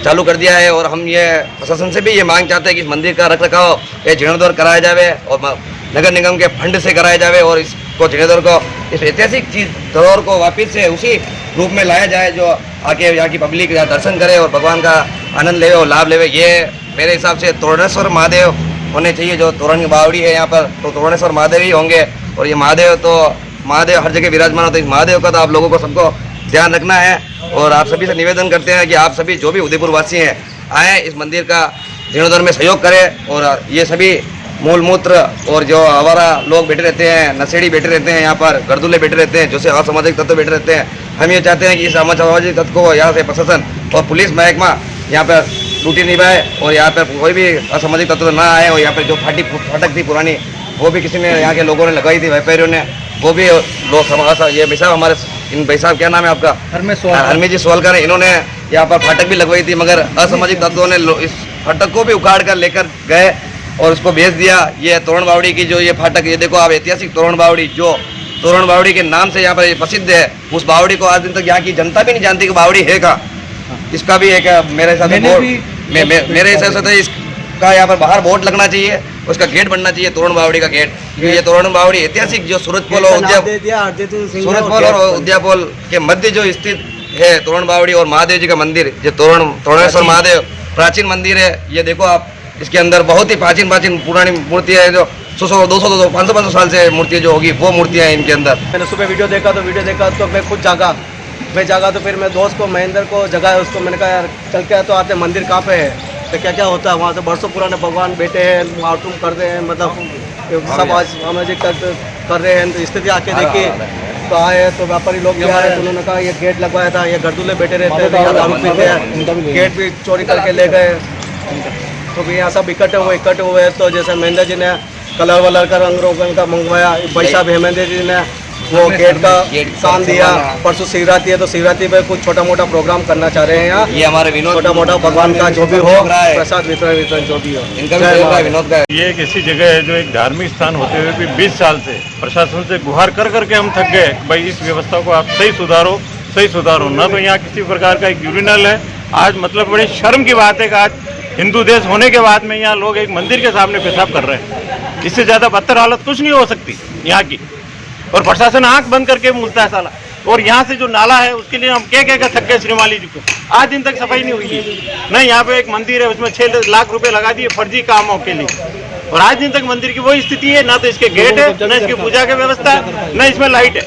चालू कर दिया है। और हम ये प्रशासन से भी ये मांग चाहते हैं कि इस मंदिर का रखरखाव ये जीर्णोद्धार कराया जावे और नगर निगम के फंड से कराया जावे और इसको जीर्णोद्धार को इस ऐतिहासिक चीज धरोहर को वापस से उसी रूप में लाया जाए जो आके यहाँ की पब्लिक दर्शन करे और भगवान का आनंद लेवे और लाभ लेवे। ये मेरे हिसाब से तोरणेश्वर महादेव होने चाहिए। जो तोरण बावड़ी है यहाँ पर तो तोरणेश्वर महादेव ही होंगे। और ये महादेव हर जगह विराजमान होते हैं। महादेव का तो आप लोगों को सबको ध्यान रखना है। और आप सभी से निवेदन करते हैं कि आप सभी जो भी उदयपुर वासी हैं आए इस मंदिर का जीर्णोद्धार में सहयोग करें। और ये सभी मूल मूत्र और जो आवारा लोग बैठे रहते हैं, नशेड़ी बैठे रहते हैं, यहाँ पर गर्दुल्ले बैठे रहते हैं, जो से असामाजिक तत्व बैठे रहते हैं, हम ये चाहते हैं कि इस असामाजिक तत्व को यहाँ से प्रशासन और पुलिस महकमा यहाँ पर ड्यूटी निभाए और यहाँ पर कोई भी असामाजिक तत्व ना आए। और यहाँ पर जो फाटक थी पुरानी वो भी किसी ने यहाँ के लोगों ने लगाई थी, व्यापारियों ने, वो भी लोग ये भाई साहब हमारे इन भाई साहब क्या नाम है आपका? हरमी जी सोलकर है। इन्होंने यहाँ पर फाटक भी लगवाई थी मगर असामाजिक तत्वों ने इस फाटक को भी उखाड़ कर लेकर गए और उसको बेच दिया। ये तोरण बावड़ी की जो ये फाटक ये देखो आप ऐतिहासिक तोरण बावड़ी जो तोरण बावड़ी के नाम से यहाँ पर प्रसिद्ध है, उस बावड़ी को आज दिन तक यहाँ की जनता भी नहीं जानती कि बावड़ी है का। इसका भी एक मेरे हिसाब से तो इसका यहाँ पर बाहर बोर्ड लगना चाहिए, उसका गेट बनना चाहिए तोरण बावड़ी का गेट। ये तोरण बावड़ी ऐतिहासिक जो सूरजपोल और उदयपोल के मध्य जो स्थित है तोरण बावड़ी और महादेव जी का मंदिर जो तोरणेश्वर महादेव प्राचीन मंदिर है। ये देखो आप इसके अंदर बहुत ही प्राचीन पुरानी मूर्तियाँ है जो 100, 200, 500 साल से मूर्तियाँ जो होगी वो मूर्तियाँ हैं इनके अंदर। मैंने सुबह वीडियो देखा तो मैं खुद जागा तो फिर मैं दोस्त को महेंद्र को जगाया, उसको मैंने कहा यार चल के तो आते मंदिर कहाँ पे है, तो क्या होता है वहाँ से बरसों पुराने भगवान बैठे हैं, बाथरूम कर रहे हैं, मतलब सब आज सामाजिक कर रहे हैं। तो स्थिति आके देखिए तो आए तो व्यापारी लोग भी आए तो उन्होंने कहा ये गेट लगवाया था, ये गर्दुल्ले बैठे रहते हैं, दारू पीते हैं, गेट भी चोरी करके ले गए। तो भी यहाँ सब इकट्ठे हुए तो जैसे महेंद्र जी ने कलर वलर का रंग रोगन का मंगवाया, भाई साहब हेमेंद्र जी ने वो गेट का काम दिया। परसों शिवरात्रि है तो शिवरात्रि पे कुछ छोटा मोटा प्रोग्राम करना चाह रहे हैं यहाँ। ये हमारे विनोद छोटा मोटा भगवान का जो भी हो, प्रसाद वितरण जो भी हो, इनका भी विनोद का। ये एक ऐसी जगह है जो एक धार्मिक स्थान होते हुए भी 20 साल से प्रशासन से गुहार कर करके हम थक गए भाई इस व्यवस्था को आप सही सुधारो ना। तो यहाँ किसी प्रकार का एक यूरिनल है। आज मतलब बड़ी शर्म की बात है कि आज हिंदू देश होने के बाद में यहाँ लोग एक मंदिर के सामने पेशाब कर रहे हैं। इससे ज़्यादा बदतर हालत कुछ नहीं हो सकती यहाँ की। और प्रशासन आंख बंद करके मूलता है साला। और यहाँ से जो नाला है उसके लिए हम कह कर थक गए श्रीमाली जी को, आज दिन तक सफाई नहीं हुई है। नहीं, यहाँ पे एक मंदिर है उसमें 6 लाख रुपए लगा दिए फर्जी कामों के लिए, और आज दिन तक मंदिर की वही स्थिति है, ना तो इसके गेट है, ना इसकी पूजा की व्यवस्था है, ना इसमें लाइट है।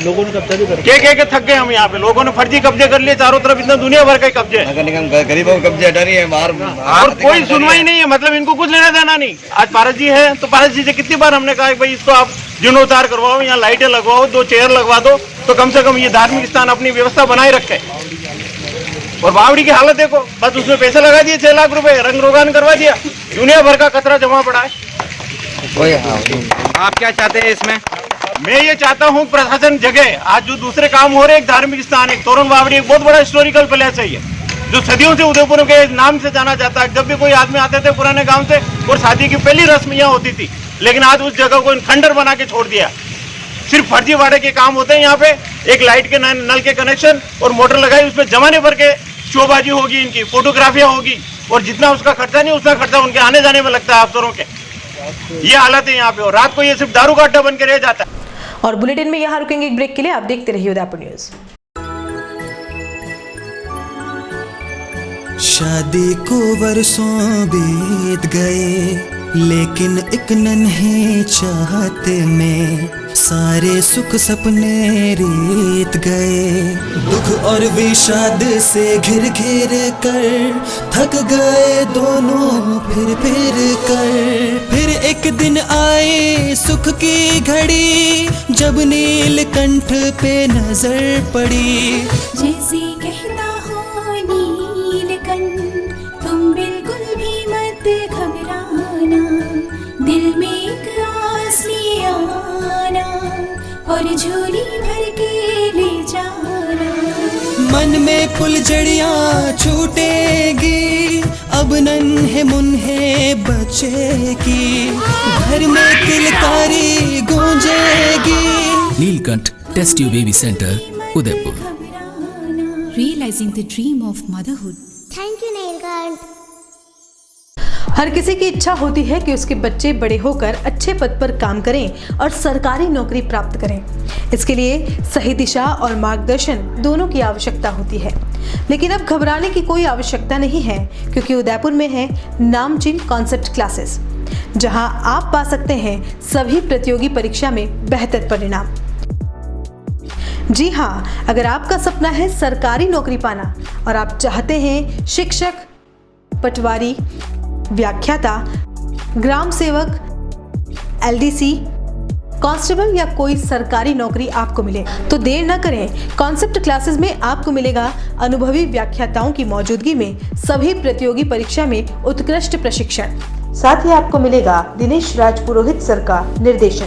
लोगों ने कब्जा भी कर कह के थक गए हम। यहाँ पे लोगों ने फर्जी कब्जे कर लिए चारों तरफ, इतना दुनिया भर के कब्जे है, नगर निगम गरीबों को कब्जे हटा रही है बाहर, और कोई सुनवाई नहीं है। मतलब इनको कुछ लेना देना नहीं। आज पारस जी है तो पारस जी से कितनी बार हमने कहा भाई इसको आप जीर्णोद्धार करवाओ, यहाँ लाइटें लगवाओ, 2 चेयर लगवा दो, तो कम से कम ये धार्मिक स्थान अपनी व्यवस्था बनाए रखे। और बावड़ी की हालत देखो, बस उसमें पैसे लगा दिए 6 लाख रुपए, रंग रोगान करवा दिया, दुनिया भर का कचरा जमा पड़ा है। आप क्या चाहते हैं इसमें? मैं ये चाहता हूँ प्रशासन जगह, आज जो दूसरे काम हो रहे हैं, एक धार्मिक स्थान, एक तोरण बावड़ी एक बहुत बड़ा हिस्टोरिकल प्लेस है ये, जो सदियों से उदयपुर के नाम से जाना जाता है। जब भी कोई आदमी आते थे पुराने गांव से, और शादी की पहली रस्म यहाँ होती थी, लेकिन आज उस जगह को खंडर बना के छोड़ दिया। सिर्फ फर्जीवाड़े के काम होते हैं यहाँ पे। एक लाइट के नल के कनेक्शन और मोटर लगाई, उसमें जमाने भर के शोबाजी होगी, इनकी फोटोग्राफियाँ होगी, और जितना उसका खर्चा नहीं उतना खर्चा उनके आने जाने में लगता है अफसरों के। ये हालत है यहाँ पे, और रात को ये सिर्फ दारू का अड्डा बन के रह जाता है। और बुलेटिन में यहाँ रुकेंगे एक ब्रेक के लिए, आप देखते रहिए उदयपुर न्यूज। शादी को वर्षों बीत गए, लेकिन एक नन्हे चाहते में सारे सुख सपने रीत गए। दुख और विषाद से घिर घिर कर थक गए दोनों फिर कर। फिर एक दिन आए सुख की घड़ी, जब नीलकंठ पे नजर पड़ी। जैसे कहता हो नीलकंठ, तुम बिल्कुल भी मत घबराना, दिल में एक आस ले आना और झोली भर के ले जाना। मन में फुलझड़ियाँ छूटेगी, अब नन्हे मुन्हे बचेगी, घर में किलकारी गूंजेगी। Neelkanth test tube baby centre, Udaipur. Realizing the dream of motherhood. Thank you, Neelkanth. हर किसी की इच्छा होती है कि उसके बच्चे बड़े होकर अच्छे पद पर काम करें और सरकारी नौकरी प्राप्त करें। इसके लिए सही दिशा और मार्गदर्शन दोनों की आवश्यकता होती है। लेकिन अब घबराने की कोई आवश्यकता नहीं है, क्योंकि उदयपुर में है नामचीन कॉन्सेप्ट क्लासेस, जहां आप पा सकते हैं सभी प्रतियोगी परीक्षा में बेहतर परिणाम। जी हाँ, अगर आपका सपना है सरकारी नौकरी पाना और आप चाहते हैं शिक्षक, पटवारी, व्याख्याता, ग्राम सेवक, एलडीसी, कांस्टेबल या कोई सरकारी नौकरी आपको मिले, तो देर न करें। कॉन्सेप्ट क्लासेस में आपको मिलेगा अनुभवी व्याख्याताओं की मौजूदगी में सभी प्रतियोगी परीक्षा में उत्कृष्ट प्रशिक्षण। साथ ही आपको मिलेगा दिनेश राज पुरोहित सर का निर्देशन।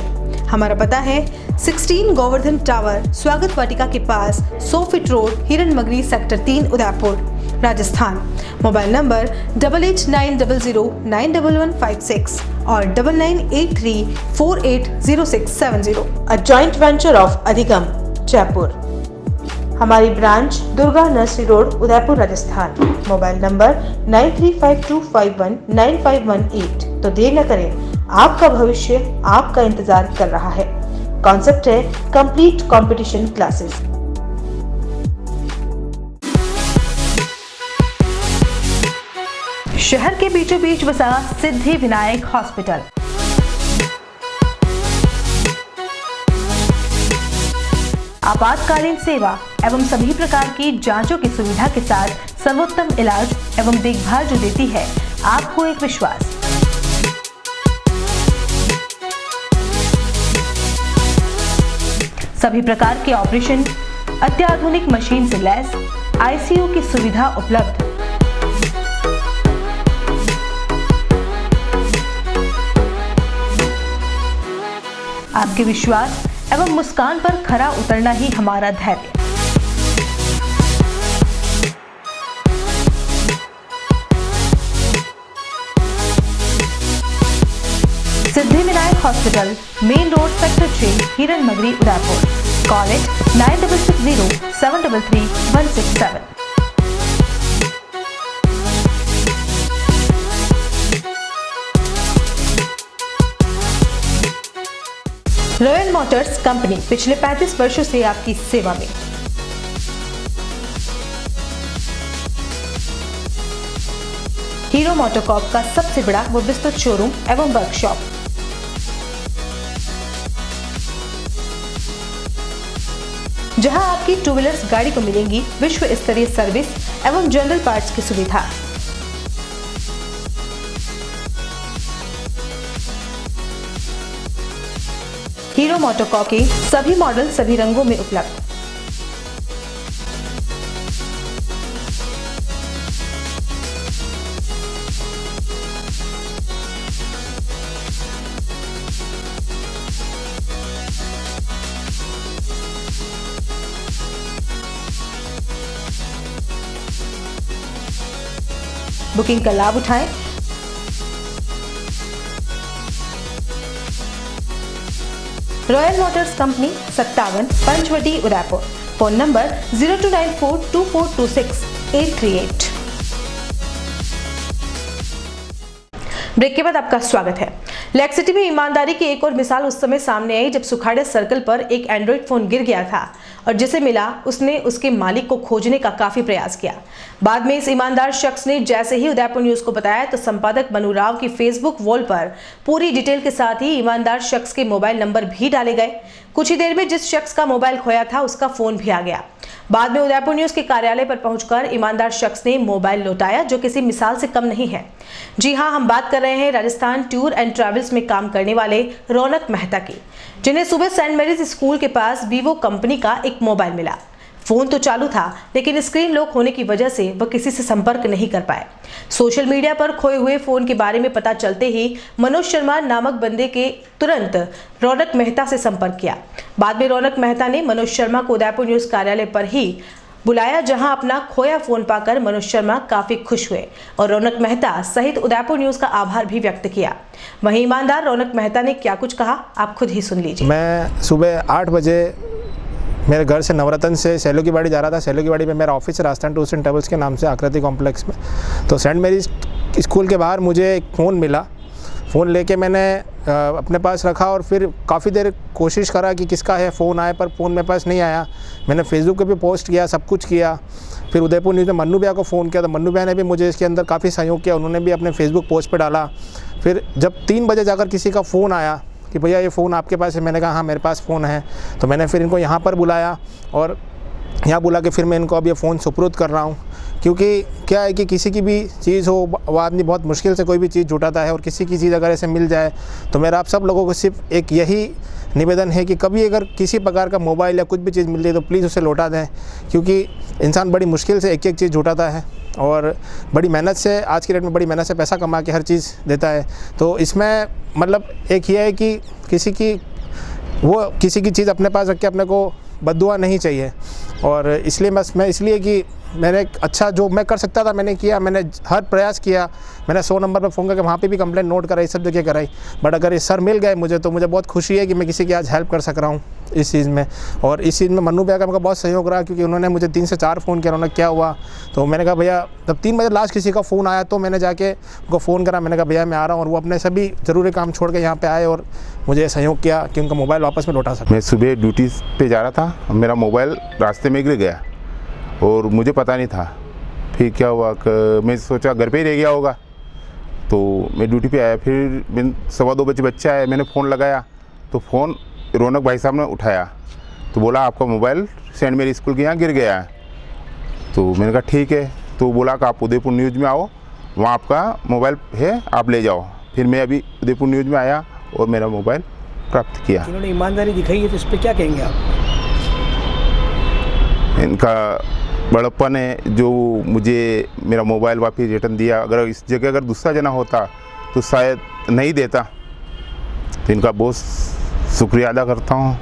हमारा पता है 16 गोवर्धन टावर, स्वागत वाटिका के पास, 100 फीट रोड, हिरन मगरी, sector 3, Udaipur, Rajasthan. Mobile number 8890091156 और 9983480670। अ जॉइंट वेंचर ऑफ अधिगम, जयपुर। हमारी branch Durga nursery road, Udaipur, Rajasthan. Mobile number 9352519518। तो देर न करें, आपका भविष्य आपका इंतजार कर रहा है। कॉन्सेप्ट है कंप्लीट कंपटीशन क्लासेस। शहर के बीचों बीच बसा सिद्धि विनायक हॉस्पिटल। आपातकालीन सेवा एवं सभी प्रकार की जांचों की सुविधा के साथ सर्वोत्तम इलाज एवं देखभाल जो देती है आपको एक विश्वास। सभी प्रकार के ऑपरेशन, अत्याधुनिक मशीन से लैस, आईसीयू की सुविधा उपलब्ध। आपके विश्वास एवं मुस्कान पर खरा उतरना ही हमारा धैर्य। Siddhi Vinayak hospital, main road, sector 6, Hiran Magri, Udaipur. Call it 9660733167। Royal motors company पिछले 35 वर्षों से आपकी सेवा में। हीरो मोटोकॉर्प का सबसे बड़ा व विस्तृत शोरूम एवं वर्कशॉप। जहां आपकी टू व्हीलर्स गाड़ी को मिलेंगी विश्व स्तरीय सर्विस एवं जनरल पार्ट्स की सुविधा। हीरो मोटोकॉर्प के सभी मॉडल सभी रंगों में उपलब्ध। बुकिंग का लाभ उठाएं। Royal motors company 57 Panchvati Udaipur. Phone number 02942426-838। Break के बाद आपका स्वागत है। लेक सिटी में ईमानदारी की एक और मिसाल उस समय सामने आई जब सुखाड़े सर्कल पर एक एंड्रॉइड फोन गिर गया था और जिसे मिला उसने उसके मालिक को खोजने का काफी प्रयास किया। बाद में इस ईमानदार शख्स ने जैसे ही उदयपुर न्यूज को बताया तो संपादक मनु राव की फेसबुक वॉल पर पूरी डिटेल के साथ ही ईमानदार शख्स के मोबाइल नंबर भी डाले गए। कुछ ही देर में जिस शख्स का मोबाइल खोया था उसका फोन भी आ गया। बाद में उदयपुर न्यूज के कार्यालय पर पहुंचकर ईमानदार शख्स ने मोबाइल लौटाया, जो किसी मिसाल से कम नहीं है। जी हां, हम बात कर रहे हैं राजस्थान टूर एंड ट्रैवल्स में काम करने वाले रौनक मेहता की, जिन्हें सुबह सेंट मैरीज स्कूल के पास वीवो कंपनी का एक मोबाइल मिला। फोन तो चालू था लेकिन स्क्रीन लॉक होने की वजह से वह किसी से संपर्क नहीं कर पाए। सोशल मीडिया पर खोए हुए फोन के बारे में पता चलते ही मनोज शर्मा नामक बंदे के तुरंत रौनक मेहता से संपर्क किया। बाद में रौनक मेहता ने मनोज शर्मा को उदयपुर न्यूज कार्यालय पर ही बुलाया, जहां अपना खोया फोन पाकर मनोज शर्मा काफी खुश हुए और रौनक मेहता सहित उदयपुर न्यूज का आभार भी व्यक्त किया। वहीं ईमानदार रौनक मेहता ने क्या कुछ कहा आप खुद ही सुन लीजिए। मैं सुबह 8 बजे मेरे घर से नवरत्न से सैलो की बाड़ी जा रहा था। सैलो की बाड़ी में मेरा ऑफिस है राजस्थान टूर्स एंड ट्रैवल्स के नाम से आकृति कॉम्प्लेक्स में। तो सेंट मैरीज स्कूल के बाहर मुझे एक फ़ोन मिला। फ़ोन लेके मैंने अपने पास रखा और फिर काफ़ी देर कोशिश करा कि किसका है फ़ोन आए, पर फ़ोन मेरे पास नहीं आया। मैंने फेसबुक पे भी पोस्ट किया, सब कुछ किया। फिर उदयपुर न्यूज़ में मन्नू भैया को फ़ोन किया तो मन्नू भैया ने भी मुझे इसके अंदर काफ़ी सहयोग किया। उन्होंने भी अपने फेसबुक पोस्ट पर डाला। फिर जब 3 बजे जाकर किसी का फ़ोन आया कि भैया ये फ़ोन आपके पास है, मैंने कहा हाँ मेरे पास फ़ोन है। तो मैंने फिर इनको यहाँ पर बुलाया और यहाँ बुला के फिर मैं इनको अब ये फ़ोन सुपुर्द कर रहा हूँ। क्योंकि क्या है कि किसी की भी चीज़ हो, वो आदमी बहुत मुश्किल से कोई भी चीज़ जुटाता है और किसी की चीज़ अगर ऐसे मिल जाए तो मेरा आप सब लोगों को सिर्फ एक यही निवेदन है कि कभी अगर किसी प्रकार का मोबाइल या कुछ भी चीज़ मिल जाए तो प्लीज़ उसे लौटा दें। क्योंकि इंसान बड़ी मुश्किल से एक एक चीज़ जुटाता है और बड़ी मेहनत से, आज की डेट में बड़ी मेहनत से पैसा कमा के हर चीज़ देता है। तो इसमें मतलब एक ये है कि किसी की चीज़ अपने पास रख के अपने को बद्दुआ नहीं चाहिए। और इसलिए बस मैं इसलिए कि मैंने एक अच्छा जो मैं कर सकता था मैंने किया, मैंने हर प्रयास किया। मैंने 100 नंबर पर फ़ोन करके वहाँ पे भी कंप्लेंट नोट कराई, सब जगह कराई। बट अगर ये सर मिल गए मुझे तो मुझे बहुत खुशी है कि मैं किसी की आज हेल्प कर सक रहा हूँ इस चीज़ में। और इस चीज़ में मन्नू भैया का मेरा बहुत सहयोग रहा, क्योंकि उन्होंने मुझे 3 से 4 फ़ोन किया। उन्होंने क्या हुआ तो मैंने कहा भैया, जब 3 बजे लास्ट किसी का फ़ोन आया तो मैंने जाके उनको फ़ोन करा। मैंने कहा भैया मैं आ रहा हूँ, और वो अपने सभी ज़रूरी काम छोड़ के यहाँ पर आए और मुझे सहयोग किया कि उनका मोबाइल वापस में लौटा सकें। मैं सुबह ड्यूटी पे जा रहा था, मेरा मोबाइल रास्ते में गिर गया और मुझे पता नहीं था। फिर क्या हुआ कि मैं सोचा घर पे ही रह गया होगा, तो मैं ड्यूटी पे आया। फिर 2:15 बजे बच्चा आया, मैंने फ़ोन लगाया तो फ़ोन रौनक भाई साहब ने उठाया तो बोला आपका मोबाइल सेंट मैरी स्कूल के यहाँ गिर गया है। तो मैंने कहा ठीक है। तो बोला कि आप उदयपुर न्यूज़ में आओ, वहाँ आपका मोबाइल है, आप ले जाओ। फिर मैं अभी उदयपुर न्यूज़ में आया और मेरा मोबाइल प्राप्त किया। इन्होंने ईमानदारी दिखाई है तो इस पर क्या कहेंगे आप? इनका बड़प्पन है जो मुझे मेरा मोबाइल वापस रिटर्न दिया। अगर इस जगह अगर दूसरा जना होता तो शायद नहीं देता। तो इनका बहुत शुक्रिया अदा करता हूँ,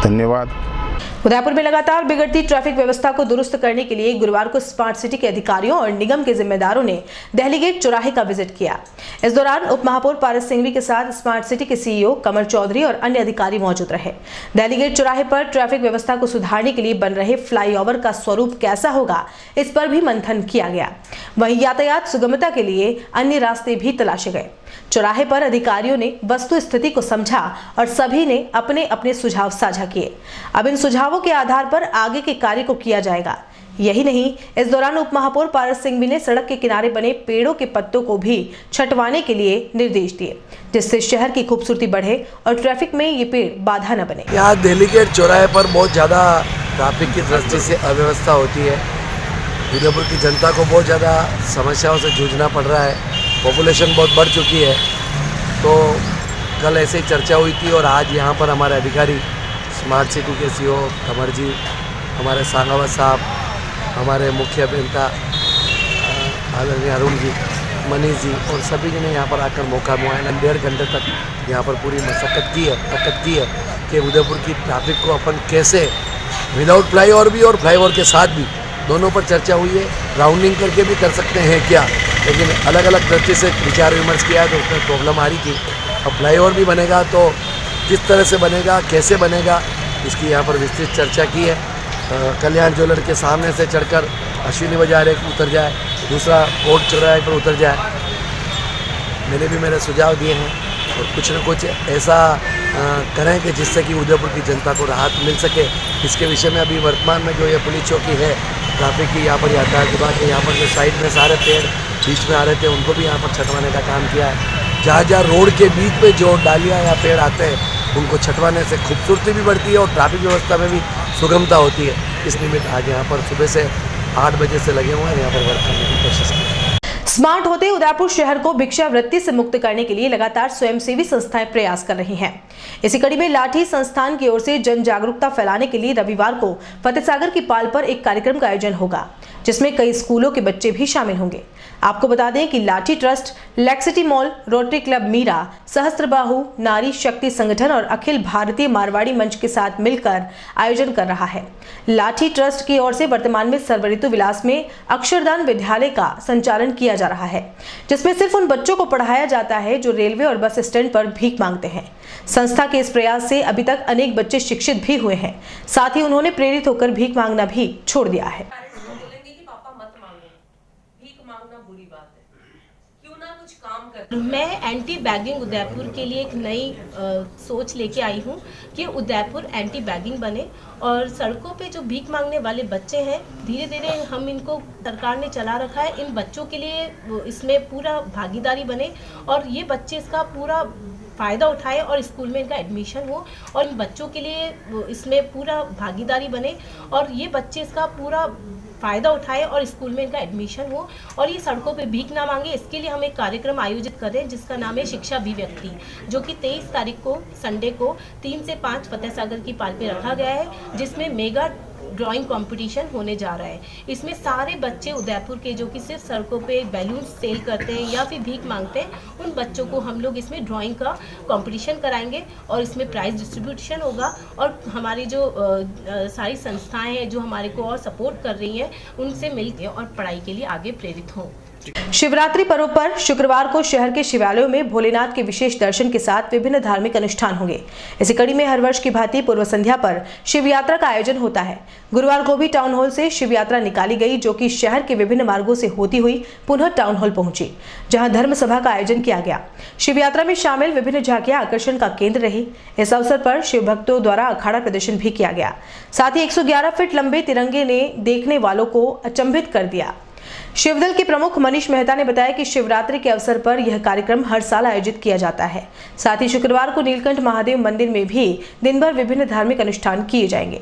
धन्यवाद। उदयपुर में लगातार बिगड़ती ट्रैफिक व्यवस्था को दुरुस्त करने के लिए गुरुवार को स्मार्ट सिटी के अधिकारियों और निगम के जिम्मेदारों ने दिल्ली गेट चौराहे का विजिट किया। इस दौरान उप महापौर पारस सिंघवी के साथ स्मार्ट सिटी के सीईओ कमर चौधरी और अन्य अधिकारी मौजूद रहे। दिल्ली गेट चौराहे पर ट्रैफिक व्यवस्था को सुधारने के लिए बन रहे फ्लाईओवर का स्वरूप कैसा होगा, इस पर भी मंथन किया गया। वहीं यातायात सुगमता के लिए अन्य रास्ते भी तलाशे गए। चौराहे पर अधिकारियों ने वस्तु स्थिति को समझा और सभी ने अपने अपने सुझाव साझा किए। अब इन सुझावों के आधार पर आगे के कार्य को किया जाएगा। यही नहीं, इस दौरान उप महापौर पारस सिंघवी ने सड़क के किनारे बने पेड़ों के पत्तों को भी छंटवाने के लिए निर्देश दिए, जिससे शहर की खूबसूरती बढ़े और ट्रैफिक में ये पेड़ बाधा न बने। यहाँ दिल्ली गेट चौराहे पर बहुत ज़्यादा ट्रैफिक की दृष्टि से अव्यवस्था होती है। उदयपुर की जनता को बहुत ज़्यादा समस्याओं से जूझना पड़ रहा है। पॉपुलेशन बहुत बढ़ चुकी है। तो कल ऐसे ही चर्चा हुई थी और आज यहाँ पर हमारे अधिकारी स्मार्ट सिटी के सीईओ कमर जी, हमारे सांगावत साहब, हमारे मुख्य अभियंता आदरणीय अरुण जी, मनीष जी और सभी ने यहाँ पर आकर मौका मुआयना 1.5 घंटे तक यहाँ पर पूरी मशक्कत की है कि उदयपुर की ट्रैफिक को अपन कैसे विदाउट फ्लाईओवर भी और फ्लाईओवर के साथ भी दोनों पर चर्चा हुई है। राउंडिंग करके भी कर सकते हैं क्या, लेकिन अलग अलग दृष्टि से विचार विमर्श किया है तो उसमें प्रॉब्लम आ रही थी। अब फ्लाईओवर भी बनेगा तो किस तरह से बनेगा, कैसे बनेगा, इसकी यहाँ पर विस्तृत चर्चा की है। कल्याण ज्वेलर के सामने से चढ़कर अश्विनी बाजार एक उतर जाए, दूसरा कोर्ट चौराहे पर उतर जाए। मैंने भी मेरे सुझाव दिए हैं और कुछ न कुछ ऐसा करें कि जिससे कि उदयपुर की जनता को राहत मिल सके। इसके विषय में अभी वर्तमान में जो ये पुलिस चौकी है ट्रैफिक की, यहाँ पर यातायात विभाग के यहाँ पर जो साइड में सारे पेड़ बीच में आ रहे थे उनको भी यहाँ पर छटवाने का काम किया है। जहाँ जहाँ रोड के बीच में जो डालियाँ या पेड़ आते हैं उनको छटवाने से खूबसूरती भी बढ़ती है और ट्रैफिक व्यवस्था में भी सुगमता होती है। इस निमित्त आज यहाँ पर सुबह से 8 बजे से लगे हुए हैं, यहाँ पर वर्क करने की कोशिश की। स्मार्ट होते उदयपुर शहर को भिक्षावृत्ति से मुक्त करने के लिए लगातार स्वयंसेवी संस्थाएं प्रयास कर रही हैं। इसी कड़ी में लाठी संस्थान की ओर से जन जागरूकता फैलाने के लिए रविवार को फतेहसागर की पाल पर एक कार्यक्रम का आयोजन होगा, जिसमें कई स्कूलों के बच्चे भी शामिल होंगे। आपको बता दें कि Lathi trust, lake city mall, rotary club Meera, Sahastrabahu, Nari Shakti संगठन और अखिल भारतीय मारवाड़ी मंच के साथ मिलकर आयोजन कर रहा है। लाठी ट्रस्ट की ओर से वर्तमान में सर्व ऋतु विलास में अक्षरदान विद्यालय का संचालन किया जा रहा है, जिसमें सिर्फ उन बच्चों को पढ़ाया जाता है जो रेलवे और बस स्टैंड पर भीख मांगते हैं। संस्था के इस प्रयास से अभी तक अनेक बच्चे शिक्षित भी हुए हैं। साथ ही उन्होंने प्रेरित होकर भीख मांगना भी छोड़ दिया है। मैं एंटी बैगिंग उदयपुर के लिए एक नई सोच लेके आई हूँ कि उदयपुर एंटी बैगिंग बने और सड़कों पे जो भीख मांगने वाले बच्चे हैं, धीरे धीरे हम इनको, सरकार ने चला रखा है, इन बच्चों के लिए इसमें पूरा भागीदारी बने और ये बच्चे इसका पूरा फ़ायदा उठाए और स्कूल में इनका एडमिशन हो और इन बच्चों के लिए इसमें पूरा भागीदारी बने और ये बच्चे इसका पूरा फ़ायदा उठाए और स्कूल में इनका एडमिशन हो और ये सड़कों पे भीख ना मांगे। इसके लिए हम एक कार्यक्रम आयोजित कर रहे हैं जिसका नाम है शिक्षा अभिव्यक्ति, जो कि 23 तारीख को संडे को 3 से 5 फतेहसागर की पाल पे रखा गया है, जिसमें मेगा ड्राइंग कंपटीशन होने जा रहा है। इसमें सारे बच्चे उदयपुर के जो कि सिर्फ सड़कों पे बैलून सेल करते हैं या फिर भीख मांगते हैं, उन बच्चों को हम लोग इसमें ड्राइंग का कंपटीशन कराएंगे और इसमें प्राइज डिस्ट्रीब्यूशन होगा और हमारी जो सारी संस्थाएं हैं जो हमारे को और सपोर्ट कर रही हैं, उनसे मिलकर और पढ़ाई के लिए आगे प्रेरित हों। शिवरात्रि पर्व पर शुक्रवार को शहर के शिवालयों में भोलेनाथ के विशेष दर्शन के साथ विभिन्न धार्मिक अनुष्ठान होंगे। इसी कड़ी में हर वर्ष की भांति पूर्व संध्या पर शिव यात्रा का आयोजन होता है। गुरुवार को भी टाउन हॉल से शिव यात्रा निकाली गई, जो कि शहर के विभिन्न मार्गों से होती हुई पुनः टाउन हॉल पहुंची, जहां धर्म सभा का आयोजन किया गया। शिव यात्रा में शामिल विभिन्न झांकियां आकर्षण का केंद्र रही। इस अवसर पर शिव भक्तों द्वारा अखाड़ा प्रदर्शन भी किया गया। साथ ही 111 फीट लंबे तिरंगे ने देखने वालों को अचंभित कर दिया। शिवदल के प्रमुख मनीष मेहता ने बताया कि शिवरात्रि के अवसर पर यह कार्यक्रम हर साल आयोजित किया जाता है। साथ ही शुक्रवार को नीलकंठ महादेव मंदिर में भी दिन भर विभिन्न धार्मिक अनुष्ठान किए जाएंगे।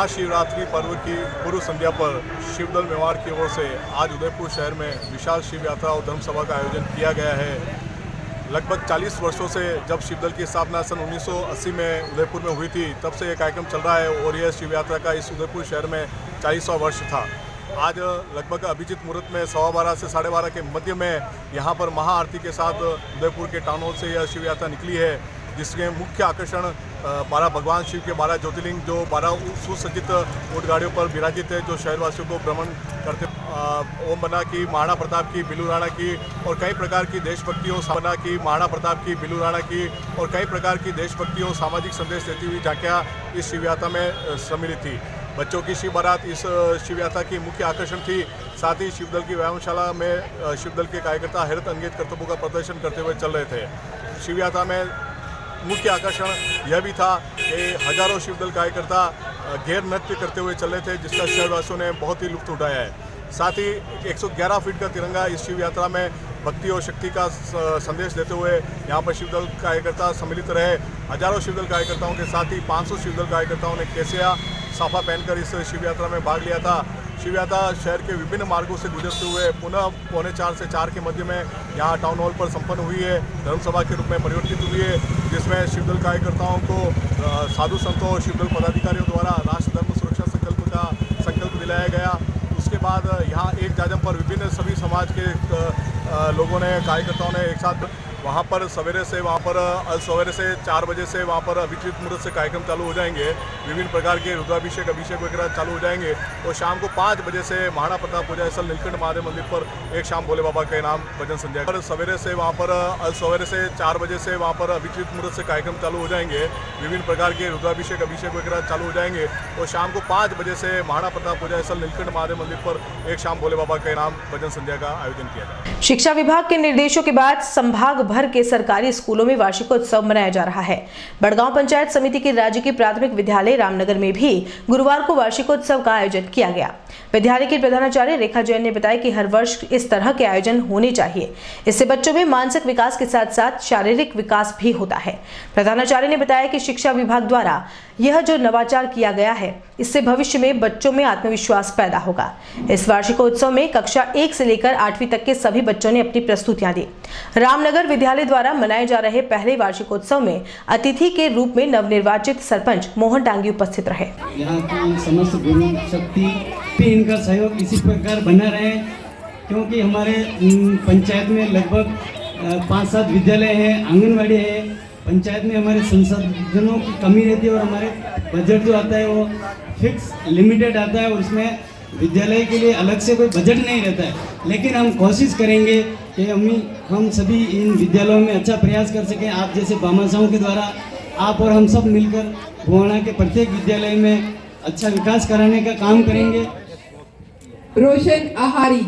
महाशिवरात्रि पर्व की पूर्व संध्या पर शिवदल मेवाड़ की ओर से आज उदयपुर शहर में विशाल शिव यात्रा और धर्म सभा का आयोजन किया गया है। लगभग 40 वर्षों से जब शिवदल की स्थापना सन 1980 में उदयपुर में हुई थी, तब से ये कार्यक्रम चल रहा है और यह शिव यात्रा का इस उदयपुर शहर में 40वां वर्ष था। आज लगभग अभिजीत मुहूर्त में 12:15 से 12:30 के मध्य में यहाँ पर महाआरती के साथ उदयपुर के टाउन हॉल से यह शिव यात्रा निकली है, जिसके मुख्य आकर्षण 12 भगवान शिव के 12 ज्योतिर्लिंग जो 12 सुसज्जित ऊँट गाड़ियों पर विराजित है, जो शहरवासियों को भ्रमण करते ओम बना की, महाराणा प्रताप की, बिलू राणा की और कई प्रकार की देशभक्तियों बना की, महाराणा प्रताप की, बिलू राणा की और कई प्रकार की देशभक्तियों सामाजिक संदेश देती हुई झांकियाँ इस शिव यात्रा में सम्मिलित थी। बच्चों की शिव बारात इस शिव यात्रा की मुख्य आकर्षण थी। साथ ही शिवदल की व्यायामशाला में शिवदल के कार्यकर्ता हैरत अंगेज कर्तव्यों का प्रदर्शन करते हुए चल रहे थे। शिव यात्रा में मुख्य आकर्षण यह भी था कि हजारों शिवदल कार्यकर्ता घेर नृत्य करते हुए चल रहे थे, जिसका शहरवासियों ने बहुत ही लुत्फ उठाया है। साथ ही 111 फीट का तिरंगा इस शिव यात्रा में भक्ति और शक्ति का संदेश देते हुए यहाँ पर शिवदल कार्यकर्ता सम्मिलित रहे। हजारों शिवदल कार्यकर्ताओं के साथ ही 500 शिवदल कार्यकर्ताओं ने केसिया साफा पहनकर इस शिव यात्रा में भाग लिया था। शिव यात्रा शहर के विभिन्न मार्गों से गुजरते हुए पुनः 3:45 से 4 के मध्य में यहाँ टाउन हॉल पर संपन्न हुई है, धर्मसभा के रूप में परिवर्तित हुई है, जिसमें शिवदल कार्यकर्ताओं को साधु संतों और शिवदल पदाधिकारियों द्वारा राष्ट्र धर्म सुरक्षा संकल्प का संकल्प दिलाया गया। उसके बाद यहाँ एक जाजम पर विभिन्न सभी समाज के लोगों ने, कार्यकर्ताओं ने एक साथ वहाँ पर सवेरे से 4 बजे से वहाँ पर अभिजीत मुहूर्त से कार्यक्रम चालू हो जाएंगे। विभिन्न प्रकार के रुद्राभिषेक अभिषेक वगैरह चालू हो जाएंगे और शाम को 5 बजे से महाराणा प्रताप पूजा स्थल नीलकंठ महादेव मंदिर पर एक शाम भोले बाबा के नाम भजन संध्या पर सवेरे से 4 बजे से वहाँ पर अभिजीत मुहूर्त से कार्यक्रम चालू हो जाएंगे। विभिन्न प्रकार के रुद्राभिषेक अभिषेक वगैरह चालू हो जाएंगे और शाम को 5 बजे से महाराणा प्रताप पूजा स्थल नीलकंठ महादेव मंदिर पर एक शाम भोले बाबा के नाम भजन संध्या का आयोजन किया जाएगा। शिक्षा विभाग के निर्देशों के बाद संभाग भर के सरकारी स्कूलों में वार्षिकोत्सव मनाया जा रहा है। बड़गांव पंचायत समिति के राज्य के प्राथमिक विद्यालय रामनगर में भी गुरुवार को वार्षिकोत्सव का आयोजन किया गया। विद्यालय के प्रधानाचार्य रेखा जैन ने बताया कि हर वर्ष इस तरह के आयोजन होने चाहिए। इससे बच्चों में मानसिक विकास के साथ साथ शारीरिक विकास भी होता है। प्रधानाचार्य ने बताया कि शिक्षा विभाग द्वारा यह जो नवाचार किया गया है, इससे भविष्य में बच्चों में आत्मविश्वास पैदा होगा। इस वार्षिकोत्सव में कक्षा 1 से लेकर 8वीं तक के सभी बच्चों ने अपनी प्रस्तुतियां दी। रामनगर विद्यालय द्वारा मनाए जा रहे पहले वार्षिकोत्सव में अतिथि के रूप में नवनिर्वाचित सरपंच मोहन डांगी उपस्थित रहे। यहाँ की समस्त गुरु शक्ति पे इनका सहयोग इसी प्रकार बना रहे, क्योंकि हमारे पंचायत में लगभग 5-7 विद्यालय हैं, आंगनवाड़ी है। पंचायत में हमारे संसाधनों की कमी रहती है और हमारे बजट जो आता है वो फिक्स लिमिटेड आता है और उसमें विद्यालय के लिए अलग से कोई बजट नहीं रहता है। लेकिन हम कोशिश करेंगे कि हम सभी इन विद्यालयों में अच्छा प्रयास कर सकें। आप जैसे भामाशाहों के द्वारा आप और हम सब मिलकर भुवाणा के प्रत्येक विद्यालय में अच्छा विकास कराने का काम करेंगे। रोशन आहारी,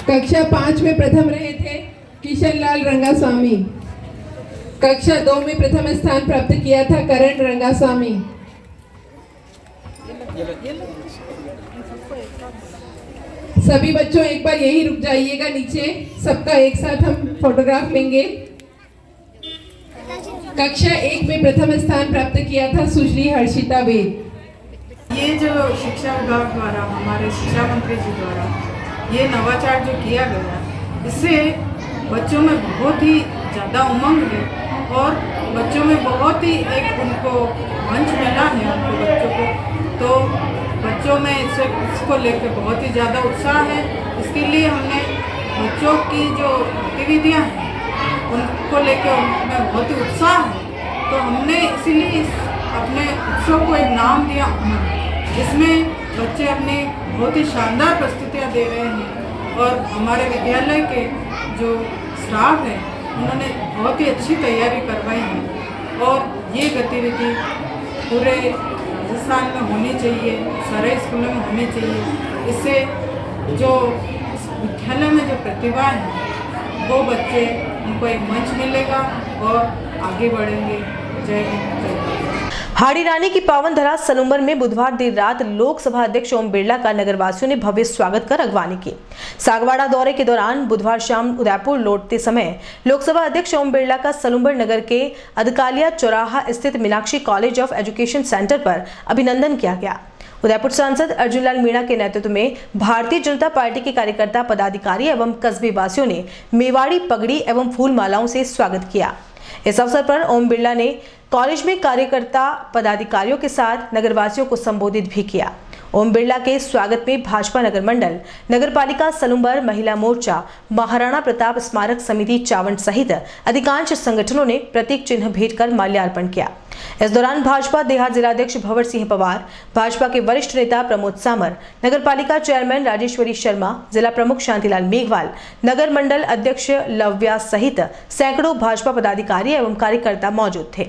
कक्षा 5 में प्रथम रहे थे किशन लाल रंगास्वामी। कक्षा 2 में प्रथम स्थान प्राप्त किया था करण रंगास्वामी। सभी बच्चों एक बार यहीं रुक जाइएगा, नीचे सबका एक साथ हम फोटोग्राफ लेंगे। कक्षा 1 में प्रथम स्थान प्राप्त किया था सुश्री हर्षिता वेद। ये जो शिक्षा विभाग द्वारा, हमारे शिक्षा मंत्री जी द्वारा ये नवाचार जो किया गया, इससे बच्चों में बहुत ही ज़्यादा उमंग है और बच्चों में बहुत ही एक उनको मंच मिला है उनको बच्चों को, तो बच्चों में इसको लेकर बहुत ही ज़्यादा उत्साह है। इसके लिए हमने बच्चों की जो गतिविधियाँ हैं उनको लेकर उनमें बहुत ही उत्साह है, तो हमने इसीलिए अपने उत्सव को एक नाम दिया उमंग, जिसमें बच्चे अपनी बहुत ही शानदार प्रस्तुतियाँ दे रहे हैं और हमारे विद्यालय के जो स्टाफ है उन्होंने बहुत ही अच्छी तैयारी करवाई है और ये गतिविधि पूरे राजस्थान में होनी चाहिए, सारे स्कूलों में होनी चाहिए। इससे जो विद्यालय में जो प्रतिभा है वो बच्चे, उनको एक मंच मिलेगा और आगे बढ़ेंगे। जय हिंद, जय भारत। हाड़ी रानी की पावन धरा सलूम्बर में बुधवार देर रात लोकसभा अध्यक्ष ओम बिरला का नगरवासियों ने भव्य स्वागत कर अगवानी की। सागवाड़ा दौरे के दौरान बुधवार शाम उदयपुर लौटते समय लोकसभा अध्यक्ष ओम बिरला का सलूम्बर नगर के अदकालिया चौराहा स्थित Meenakshi college of education centre पर अभिनंदन किया गया। उदयपुर सांसद अर्जुन लाल मीणा के नेतृत्व में भारतीय जनता पार्टी के कार्यकर्ता, पदाधिकारी एवं कस्बे वासियों ने मेवाड़ी पगड़ी एवं फूल मालाओं से स्वागत किया। इस अवसर पर ओम बिरला ने कॉलेज में कार्यकर्ता, पदाधिकारियों के साथ नगरवासियों को संबोधित भी किया। ओम बिरला के स्वागत में भाजपा नगर मंडल, नगरपालिका सलूम्बर, महिला मोर्चा, महाराणा प्रताप स्मारक समिति चावंड सहित अधिकांश संगठनों ने प्रतीक चिन्ह भेंट कर माल्यार्पण किया। इस दौरान भाजपा देहात जिलाध्यक्ष भंवर सिंह पवार, भाजपा के वरिष्ठ नेता प्रमोद सामर, नगरपालिका चेयरमैन राजेश्वरी शर्मा, जिला प्रमुख शांतिलाल मेघवाल, नगर मंडल अध्यक्ष लव्या सहित सैकड़ों भाजपा पदाधिकारी एवं कार्यकर्ता मौजूद थे।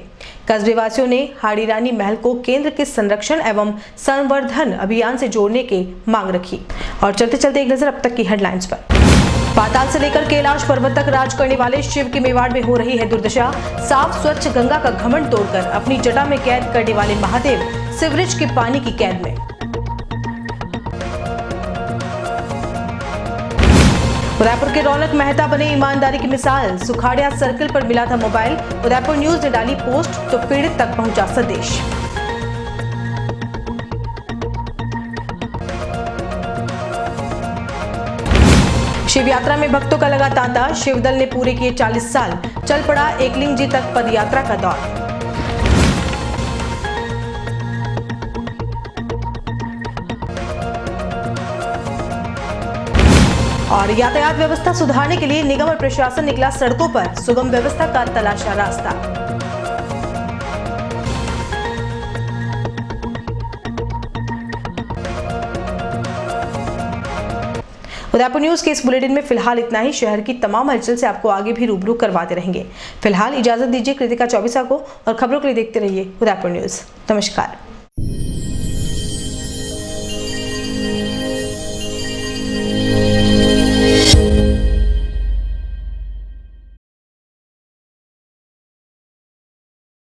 कस्बे वासियों ने हाड़ी रानी महल को केंद्र के संरक्षण एवं संवर्धन अभियान से जोड़ने की मांग रखी। और चलते चलते एक नजर अब तक की हेडलाइंस पर। पाताल से लेकर कैलाश पर्वत तक राज करने वाले शिव के मेवाड़ में हो रही है दुर्दशा। साफ स्वच्छ गंगा का घमंड तोड़कर अपनी जटा में कैद करने वाले महादेव सीवरेज के पानी की कैद में। उदयपुर के रौनक मेहता बने ईमानदारी की मिसाल। सुखाड़िया सर्किल पर मिला था मोबाइल। उदयपुर न्यूज ने डाली पोस्ट तो पीड़ित तक पहुंचा संदेश। शिव यात्रा में भक्तों का लगा तांता। शिवदल ने पूरे किए 40 साल। चल पड़ा एकलिंग जी तक पदयात्रा का दौर। और यातायात व्यवस्था सुधारने के लिए निगम और प्रशासन निकला सड़कों पर। सुगम व्यवस्था का तलाशा रास्ता। उदयपुर न्यूज के इस बुलेटिन में फिलहाल इतना ही। शहर की तमाम हलचल से आपको आगे भी रूबरू करवाते रहेंगे। फिलहाल इजाजत दीजिए कृतिका चौबीसा को और खबरों के लिए देखते रहिए उदयपुर न्यूज। नमस्कार।